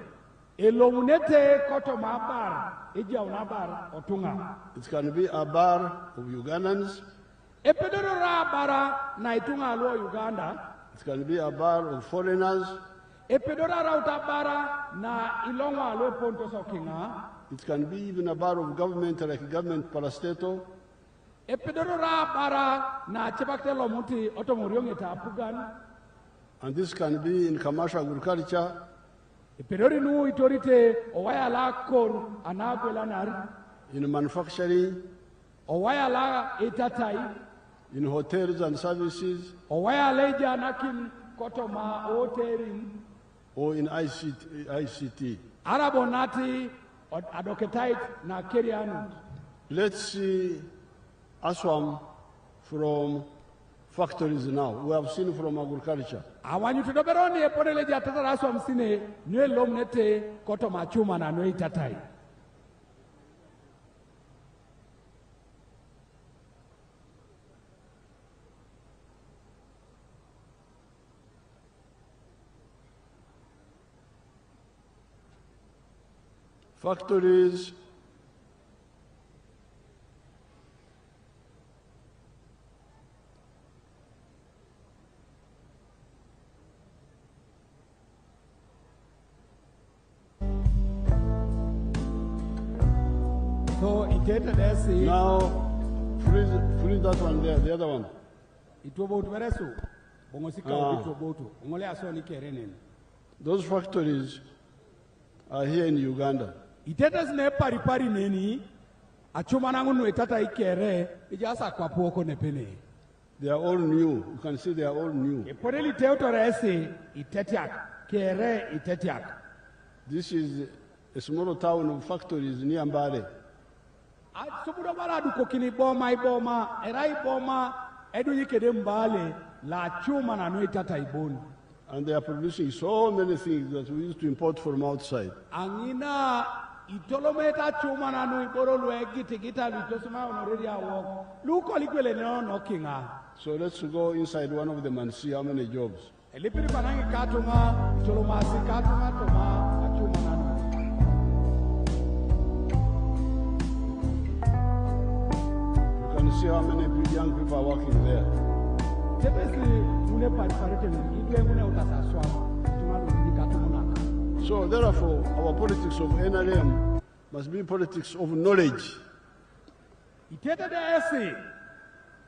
elomunete koto mabar eja unabar otunga. It can be Abar of Ugandans. Epedoro ra bara na itunga lo Uganda. It can be Abar of foreigners. Epedora ra utabara na ilongwa lo ponto sokinga. It can be even Abar of government, like government parastatal. Epedoro ra bara na chepakte lo muti otomoriong eta apugan. And this can be in commercial agriculture. Epedori nu itorite owaya la kor anagwela nar. In manufacturing. Owaya la etatai. In hotels and services. Owaya leja nakin kotoma hoteling. Or in ICT. Arabonati adoketait na kerianu. Let's see Aswam from factories now. We have seen from agriculture. Awanyu tudoberoni epodele jatata Aswam sine nwe lomnete kotoma chuma na nwe itatai. Factories So it now freeze that one there, the other one. Those factories are here in Uganda. Itetas ne pari neni achuma nangu no etata ikere ijasa kwa poko ne pene. They are all new. You can see they are all new. Eporeli teotorese itetiak kere itetiak. This is a small town of factories near Mbale. Sumudo baradu kokini boma iboma erai boma edu yikede Mbale la chuma na no etata iboni. And they are producing so many things that we used to import from outside. Angina itolometa chuma na no iboro lwegi tigita litosuma onoredi awo. Luko likwele no kinga. So let's go inside one of them and see how many jobs. Elipiri banangi katunga itolomasi katunga toma achuma na no. You can see how many young people are working there. So therefore, our politics of NRM must be politics of knowledge.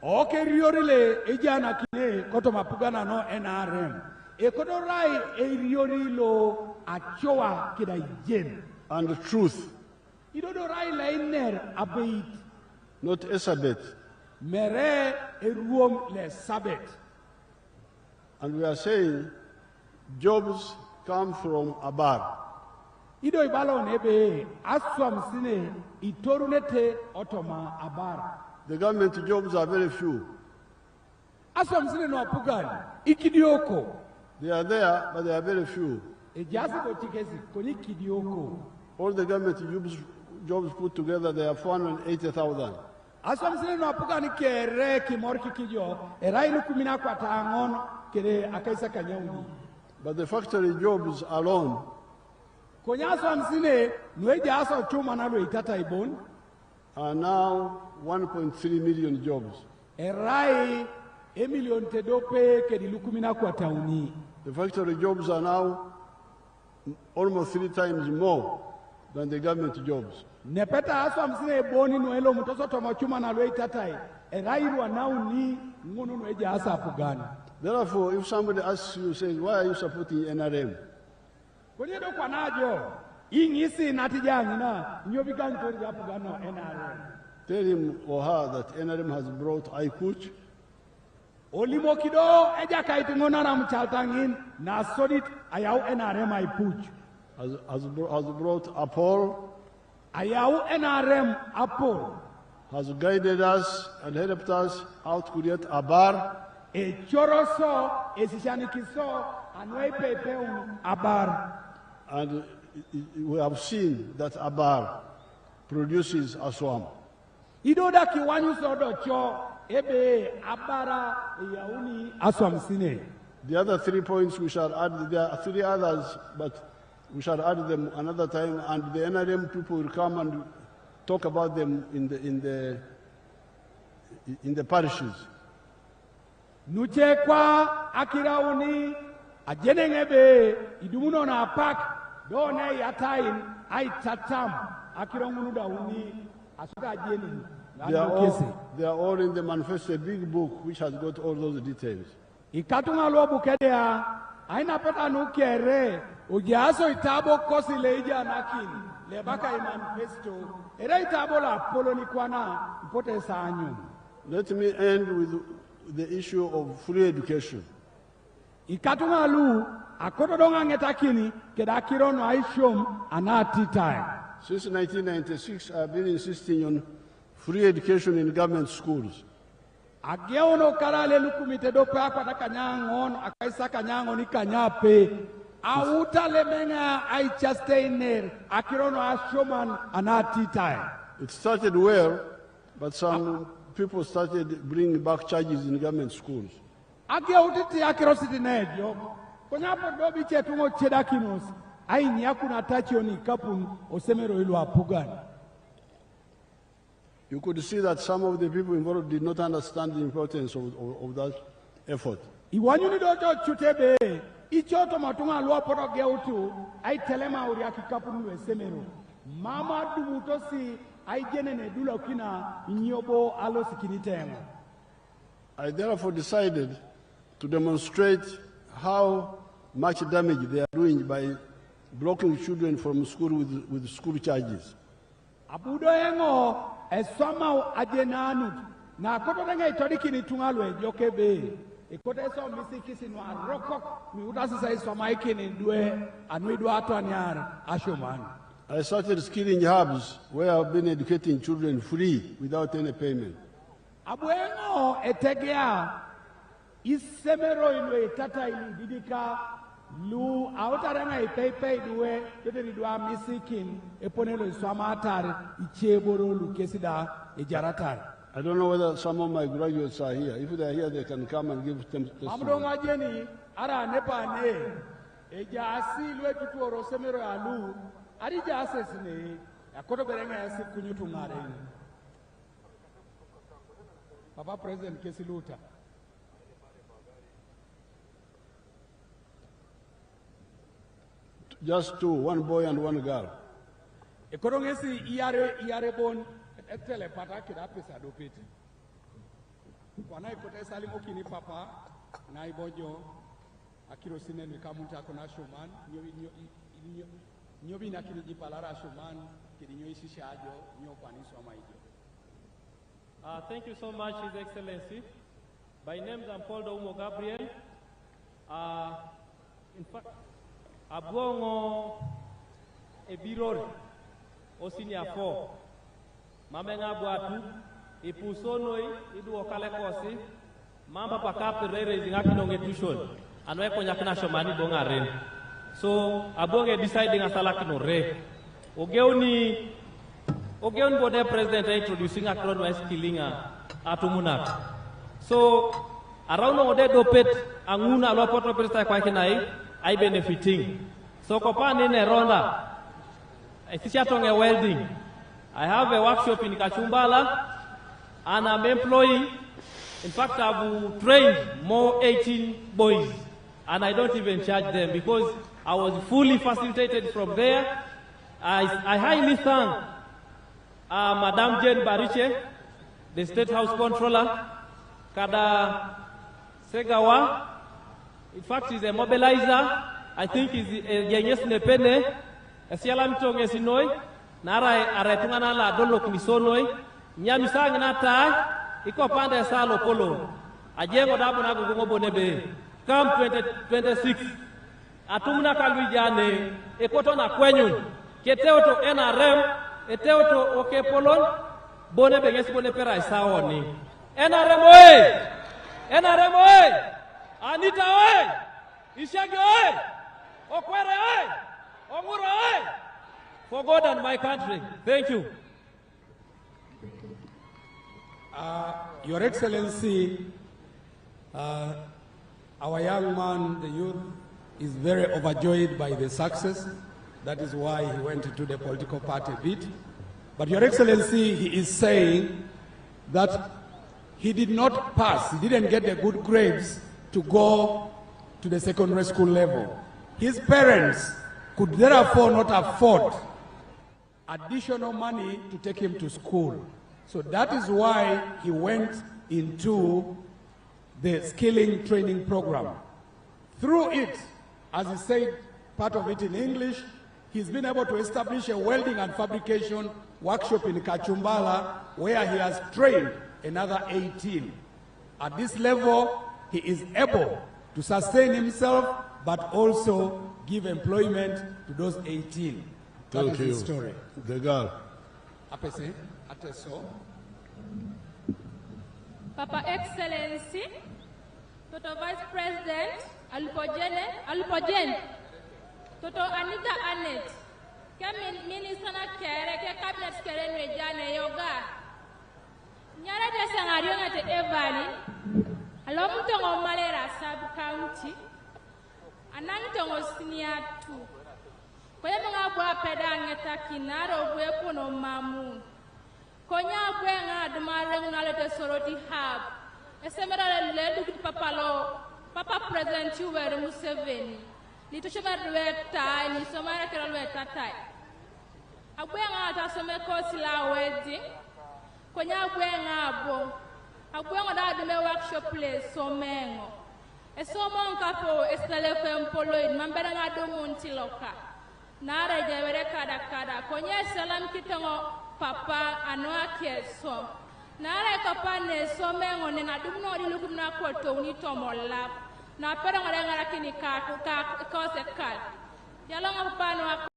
Okay, riorile ejana kine koto mapugana no NRM. Ekodorai eriorilo achoa kida jen. And the truth. Idodorai lainer abeit. Not Esabet. Mere eruom le sabet. And we are saying jobs come from Abar. Ido ibalo nebe Aswam sine itorunete otoma Abar. The government jobs are very few. Aswam sine no apugan ikidioko. They are there, but they are very few. Ejasi ko tikesi koni kidioko. All the government jobs put together, they are 480,000. Aswam sine no apugan kere kimorki kijo erai lukumina kwa tangon kere akaisa kanyauni. But the factory jobs alone are now 1.3 million jobs. The factory jobs are now almost 3 times more than the government jobs. Therefore, if somebody asks you, says, why are you supporting NRM? Tell him or her that NRM has brought Aikuch, has brought Apol, has guided us and helped us how to create Abar. And we have seen that Abar produces a swamp. Idoda kiwanyu sodo cho ebe abara yauni aswam sine. The other 3 points we shall add, there are 3 others, but we shall add them another time, and the NRM people will come and talk about them in the parishes. Nuche kwa akirauni ajenengebe idumuno na pak done yatain ai tatam akirongunu uni asuka ajeni. They are all in the manifesto, a big book which has got all those details. Ikatunga lo Bukedea aina peta nukere ujaso itabo kosi leija nakin lebaka manifesto era itabo la polo ni kwana ipote sanyu. Let me end with the issue of free education. Ikatunga lu akododonga ngetakini kedakirono aishom anati time. Since 1996, I've been insisting on free education in government schools. Ageono karale lukumite dope akwata kanyangon akaisa kanyangon ikanyape auta lemenga aichasteiner akirono ashoman anati time. It started well, but some people started bringing back charges in government schools. Ageutiti akirositi nejo konyapo dobi chetungo chedakinos aini yakuna tachioni kapun osemero ilu apugani. You could see that some of the people involved did not understand the importance of that effort. Iwanyuni dojo chutebe ichoto matunga luwa poto geutu ai telema uriaki kapunu esemero mama dumutosi ai jenene dula kina inyobo alo sikinitema. I therefore decided to demonstrate how much damage they are doing by blocking children from school with school charges. Abudo engo esoma ajenanu na koto denga itoriki ni tungalwe jokebe ikote so misikisi no aroko mi utasisa isoma ikini due anwidu atwanyara ashoman. I started skilling hubs where I've been educating children free without any payment. Abuengo etegea isemero ilwe itata ili didika lu autaranga ipeipe duwe yote dua misikin eponelo iswama atari icheboro lu kesida ejaratari. I don't know whether some of my graduates are here. If they are here, they can come and give them testimony. Amdonga jeni ara nepa ne eja asilwe tutu orosemero alu ari jasesine akoto berenga yasi kunyutu ngare. Papa President Kesiluta. Just 2, one boy and one girl. Ekorongesi iare bon etele pata kida pesa dopeti. Kwana ikote salimo kini papa na ibojo akiro sineni kamunta kona shoman nyobi na kini jipalara shoman kidi nyo isisha ajo nyo paniswa maijo. Thank you so much, His Excellency. By name, I'm Paul Doumo Gabriel. In fact, Abongo Ebirol, Osinia 4, Mamenga Buatu, Ipusonoi, Idu Okalekosi, Mamba Pakap, Rere, Zingakinong Tushon, and Wekonakana Shomani Bongaren. So, Abonge deciding a Salakino Re. Ogeon Bode President introducing a crowd was killing Atumunak. So, around Ode Dopet, Anguna, Lopoto Presta Kwakinai, I benefiting. So, Kopan in a Ronda, I teach at a welding. I have a workshop in Kachumbala, and I'm employing. In fact, I've trained more 18 boys, and I don't even charge them because I was fully facilitated from there. I highly thank Madam Jane Bariche, the State House Controller, Kada Segawa. In fact, he's a mobilizer. I think he's a Genyes Nepene, a Sialam Tongesinoi, Nara Aretungana la Dolok Misonoi, Nyamisang Nata, Iko Panda Salo Polo, Ajengo Dabona Bonebe, come 2026, Atumna Kalwijane, Ekotona Kwenyun, Keteoto NRM, Eteoto oke polon bone begesi bone pera isaoni NRM oye NRM oye Anita oye Ishagi oye Okwere oye For God and my country. Thank you. Your Excellency, our young man, the youth, is very overjoyed by the success. That is why he went into the political party bit. But Your Excellency, he is saying that he did not pass, he didn't get the good grades to go to the secondary school level. His parents could therefore not afford additional money to take him to school. So that is why he went into the skilling training program. Through it, as he said, part of it in English, he's been able to establish a welding and fabrication workshop in Kachumbala where he has trained another 18. At this level, he is able to sustain himself but also give employment to those 18. Thank you. His story. The girl. Papa Excellency, Toto Vice President, Alupojen, Toto Anita Anet, Minister na Kere, Cabinet Kere Rejane Yoga, Nyara de Sangariona de Evali, Alomtongo Malera Sub County, Anantongo Senior 2. Kwemanga bwa pedangeta kinaro bwekono mamu. Konya kwenga dumare ngalete soroti hab. Esemera ledu papalo, Papa President Yoweri Museveni. Litushobara rweta ni somara kera rweta tai. Agwenga atasome kosi la wedding. Konya agwenga abo. Agwenga da dume workshop place somengo. Esomo nkafo estale ko employed mambera ngado munti loka. Nara jawere kada konye salam kitongo papa anwa keso nara papa ne so mengo ne nadumno di lukumna ko to ni tomola na pero ngara ngara kini ka ko se kal yalo ngapa no.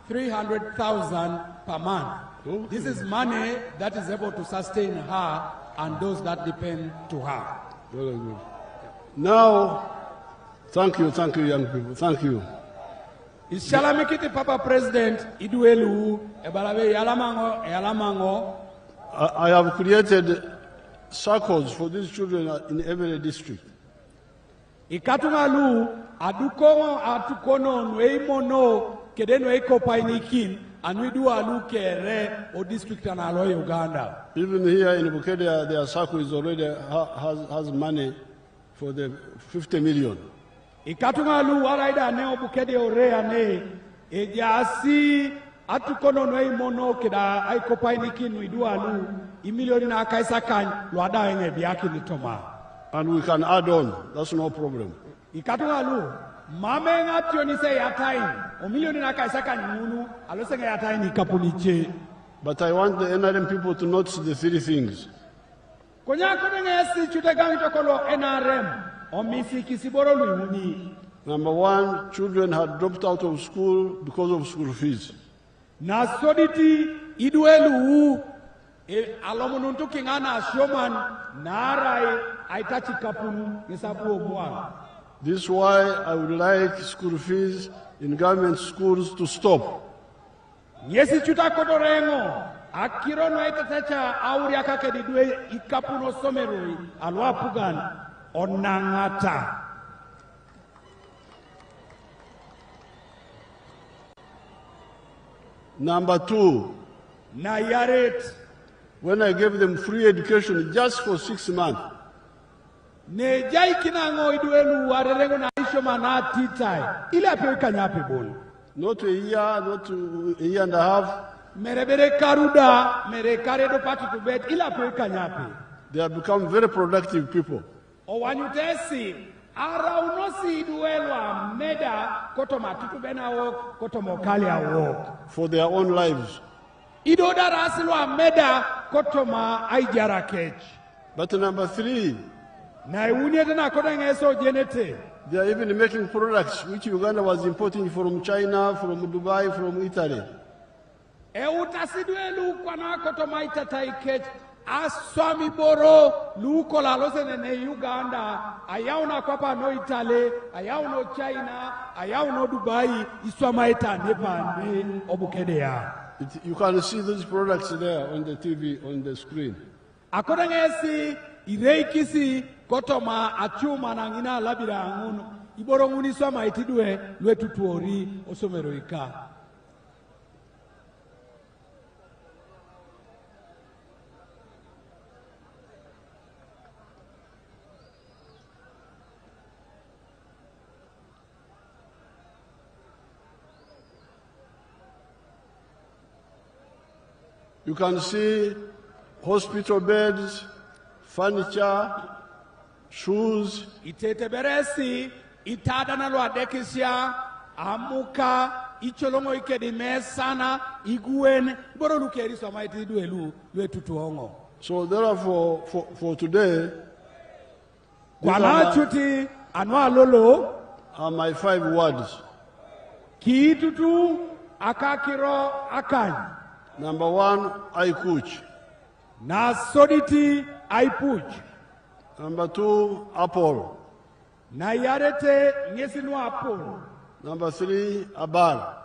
$300,000 per month. Okay. This is money that is able to sustain her and those that depend to her. Very good. Now, thank you, young people. Thank you. Ishalamikiti Papa President Iduelu Ebalawe Yalamango. I have created circles for these children in every district. Ikatungalu adukongo atukono nweimono kedeno eko painikin anwidu alukere o district analo Uganda. Even here in Bukedea, their circle is already has money for the 50 million. Ikatungalu waraida neo Bukedea orea ne ejasi atukono nweimono keda eko painikin nwidu alu imilioni na akaisa kan luada enge biaki nitoma. And we can add on. That's no problem. Ikatungalu mamenga tioni se yatain o milioni na kaisa kan munu alosenga yatain ikapuniche. But I want the NRM people to notice the three things. Konya konengesi chutegangi tokolo NRM o misi kisiboro luimuni. Number one, children had dropped out of school because of school fees. Na soditi iduelu alomununtu kingana shoman narai aitachi kapunu nisabu mwa. This is why I would like school fees in government schools to stop. Yesi chuta kodorengo akiro no aitacha auri akake didwe ikapuno someroi alwapugan onangata. Number two, Nayaret. When I gave them free education just for 6 months, ne jai kinango iduelu warerengo na isho manati tai ile ape kanyape bon not a year, not a year and a half. Merebere karuda mere karedo patu to bet ile ape kanyape. They have become very productive people. O wanyutesi Ara unosi duelwa meda koto matutu bena wok koto mokali wok. for their own lives. Idoda rasilwa meda koto ma aijara kech. But number 3, Na unyete na koto ngeso jenete. they are even making products which Uganda was importing from China, from Dubai, from Italy. Utasidwelu kwa na koto maitatai kech. Aswami boro luko la losene ne Uganda ayauna kwapa no Italy ayauno China ayauno Dubai iswama ita nepa ne Bukedea. You can see these products there on the TV, on the screen. Akodangesi ireikisi kotoma achuma na ngina labira angunu iboro nguni swama itidwe lwetu tuori osomero ika. You can see hospital beds, furniture, shoes. Itete beresi itada na lwa dekisya amuka icholongo ikedi mesana iguen iboro lukeri swama itidwe lwetu tuongo. So therefore, for today, Kwala chuti anwa lolo are my 5 words. Kiitutu akakiro akany. Number 1, I coach. Na soditi aipuch. Number 2, apple. Na yarete ngesinu apple. Number 3, abar.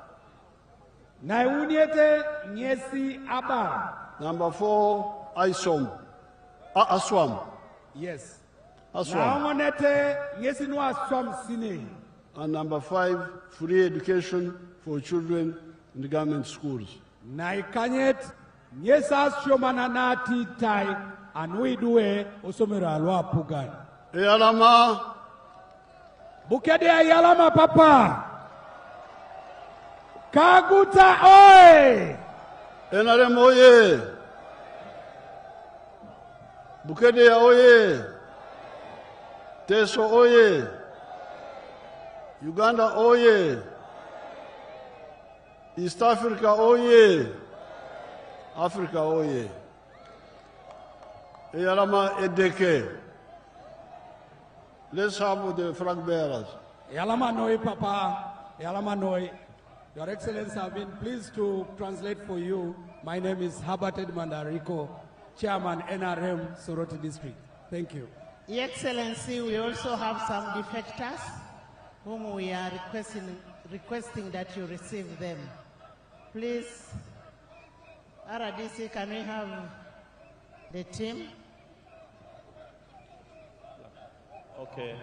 Na uniete ngesi abar. Number 4, isom. Aswam. Yes. Aswam. Na ongonete ngesinu aswam sine. And number 5, free education for children in the government schools. Na ikanyet nyesa shomana nati tai anuidue osomero alwa pugan. Eyalama. Bukedea yalama papa. Kaguta oe. NRM oye. Bukedea oye. Teso oye. Uganda oye. East Africa oye. Africa oye. Eyalama edeke. Let's have the flag bearers. Yalama noi papa. Yalama noi. Your Excellency, I've been pleased to translate for you. My name is Herbert Mandariko, Chairman NRM Soroti District. Thank you. Your Excellency, we also have some defectors whom we are requesting that you receive them. Please, RDC, can we have the team? Okay.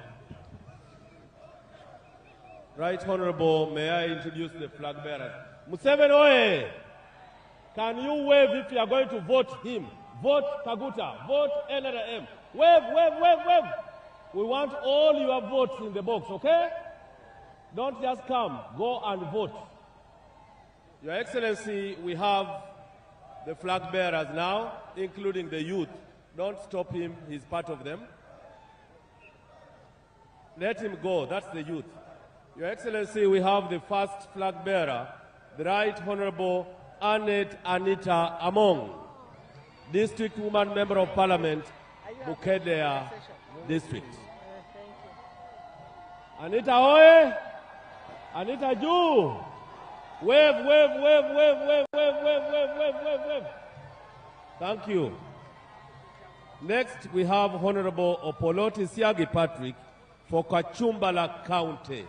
Right Honorable, may I introduce the flag bearers? Museveni oye! Can you wave if you are going to vote him? Vote Kaguta, vote NRM. Wave, wave, wave, wave. We want all your votes in the box, okay? Don't just come, go and vote. Your Excellency, we have the flag bearers now, including the youth. Don't stop him, he's part of them. Let him go, that's the youth. Your Excellency, we have the first flag bearer, the Right Honorable Annette Anita Among, District Woman Member of Parliament, Bukedea District. Anita Oye, Anita Ju, wave, wave, wave, wave, wave, wave, wave, wave, wave, wave, wave. Thank you. Next, we have Honorable Opoloti Siagi Patrick for Kachumbala County.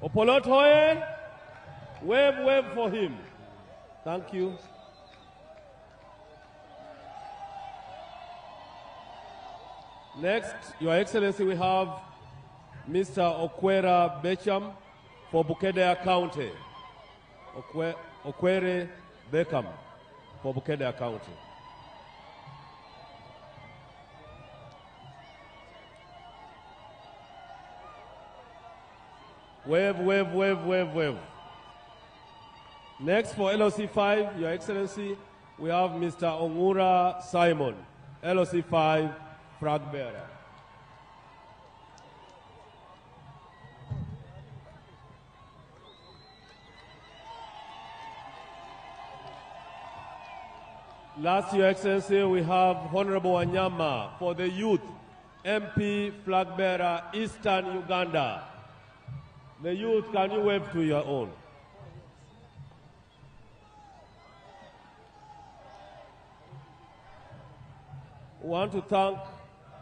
Opolot Hoye, wave, wave for him. Thank you. Next, Your Excellency, we have Mr. Okwera Becham for Bukedea County. Okwere Beckham for Bukedea County. Wave, wave, wave, wave, wave. Next for LOC 5, Your Excellency, we have Mr. Ongura Simon, LOC 5 flag bearer. Last, Your Excellency, we have Honorable Wanyama for the youth, MP flag bearer, Eastern Uganda. The youth, can you wave to your own? We want to thank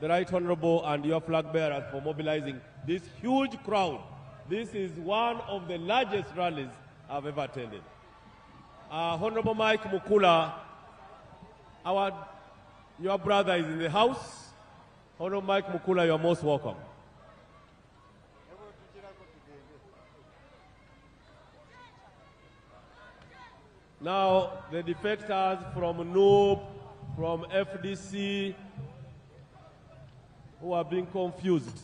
the Right Honorable and your flag bearers for mobilizing this huge crowd. This is one of the largest rallies I've ever attended. Honorable Mike Mukula, your brother is in the house. Honorable Mike Mukula, you're most welcome. Now, the defectors from NUB, from FDC, who are being confused.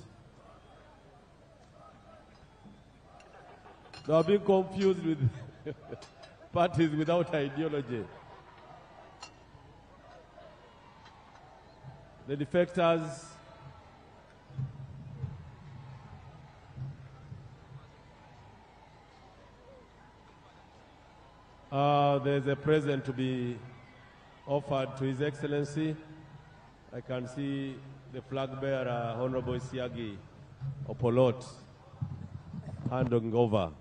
They are being confused with parties without ideology. The defectors there's a present to be offered to His Excellency. I can see the flag bearer, Honorable Siagi Opolot, handing over.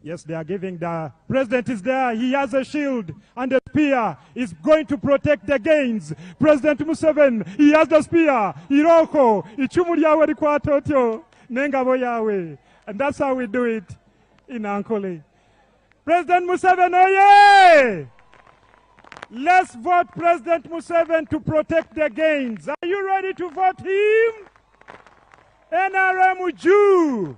Yes, they are giving. The president is there. He has a shield and a spear. He's going to protect the gains. President Museveni, he has the spear. Iroko, ichumu lyawe likwatotyo, nengabo yawe. And that's how we do it in Ankole. President Museveni, oye! Let's vote President Museveni to protect the gains. Are you ready to vote him? NRM Jew.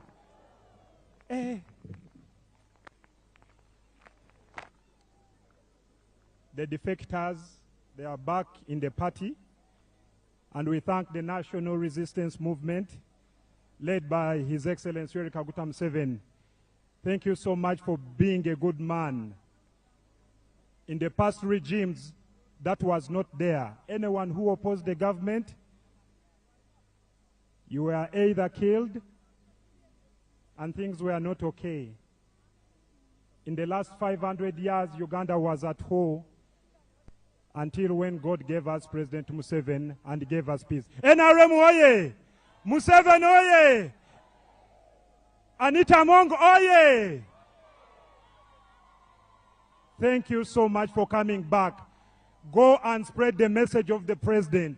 The defectors, they are back in the party, and we thank the National Resistance Movement led by His Excellency Yoweri Kaguta Museveni. Thank you so much for being a good man. In the past regimes, that was not there. Anyone who opposed the government, you were either killed, and things were not okay. In the last 500 years, Uganda was at war until when God gave us President Museveni and gave us peace. NRM oye! Museveni oye! Anita Among oye! Thank you so much for coming back. Go and spread the message of the president,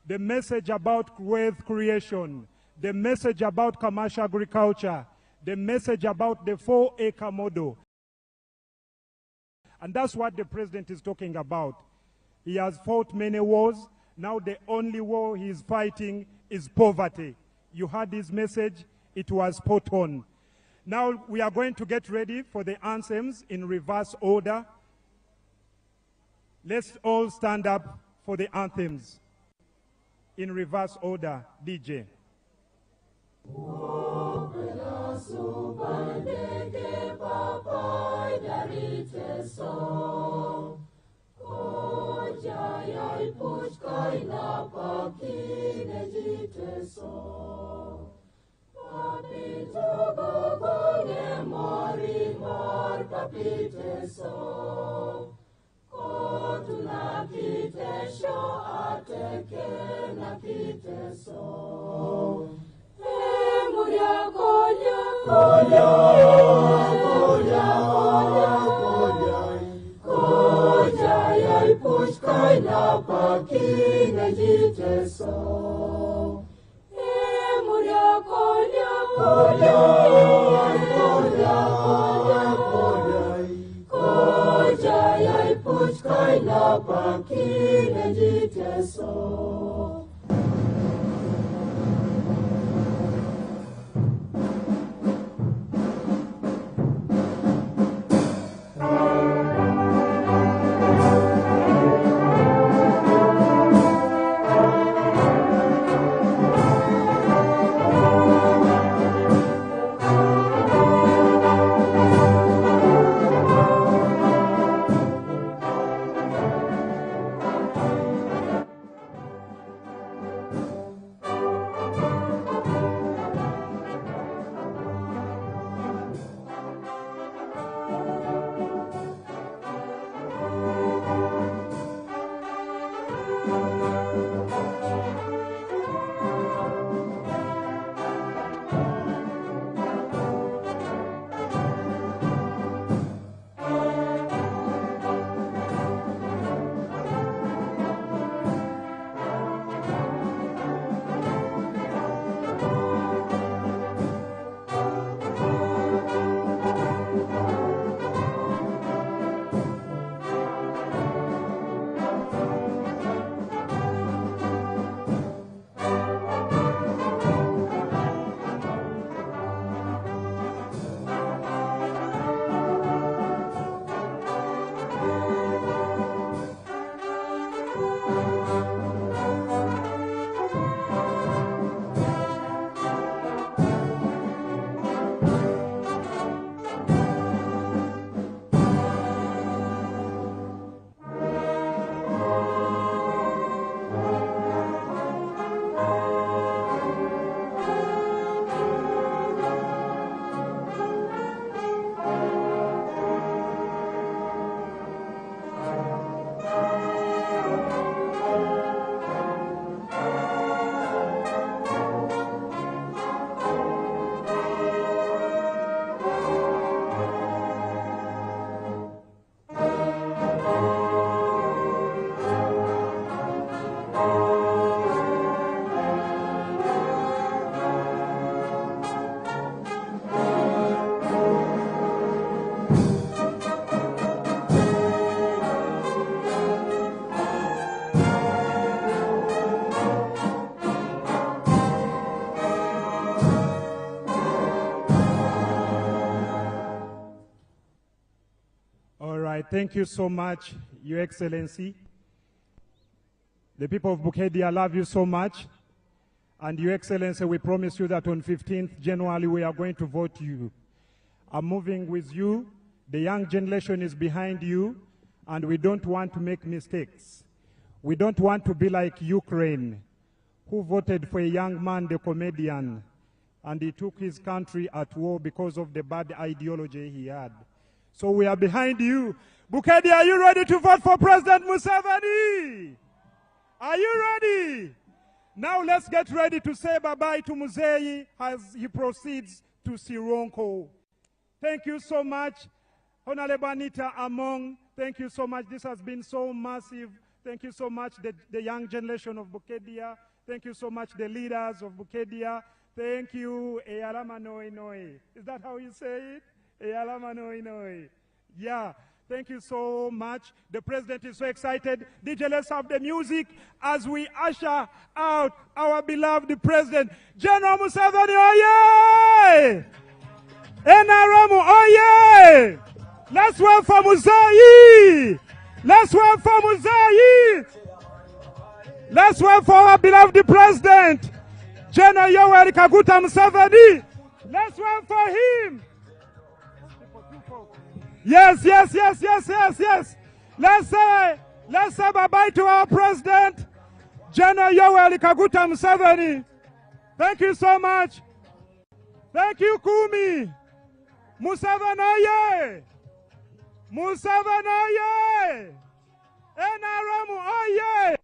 the message about wealth creation, the message about commercial agriculture, the message about the 4-acre model. And that's what the president is talking about. He has fought many wars. Now the only war he is fighting is poverty. You heard his message. It was spot on. Now we are going to get ready for the anthems in reverse order. Let's all stand up for the anthems in reverse order. DJ. Thank you so much, Your Excellency. The people of Bukedea love you so much. And Your Excellency, we promise you that on 15th January, we are going to vote you. I'm moving with you. The young generation is behind you, and we don't want to make mistakes. We don't want to be like Ukraine, who voted for a young man, the comedian, and he took his country at war because of the bad ideology he had. So we are behind you. Bukedea, are you ready to vote for President Museveni? Are you ready? Now let's get ready to say bye-bye to Museveni as he proceeds to Sironko. Thank you so much, Honorable Anita Among. Thank you so much. This has been so massive. Thank you so much, the young generation of Bukedea. Thank you so much, the leaders of Bukedea. Thank you, Eyalama Noi Noi. Is that how you say it? Eyalama Noi Noi. Yeah. Thank you so much. The president is so excited. DJ, let's have the music as we usher out our beloved president. General Museveni, oye! NRM, oye! Let's wait for Museveni! Let's wait for Museveni! Let's wait for our beloved president, General Yoweri Kaguta Museveni. Let's wait for him. Yes, yes, yes, yes, yes, yes. Let's say bye-bye to our president, General Yoweri Kaguta Museveni. Thank you so much. Thank you, Kumi. Museveni, oye! Museveni, oye! NRM, oye!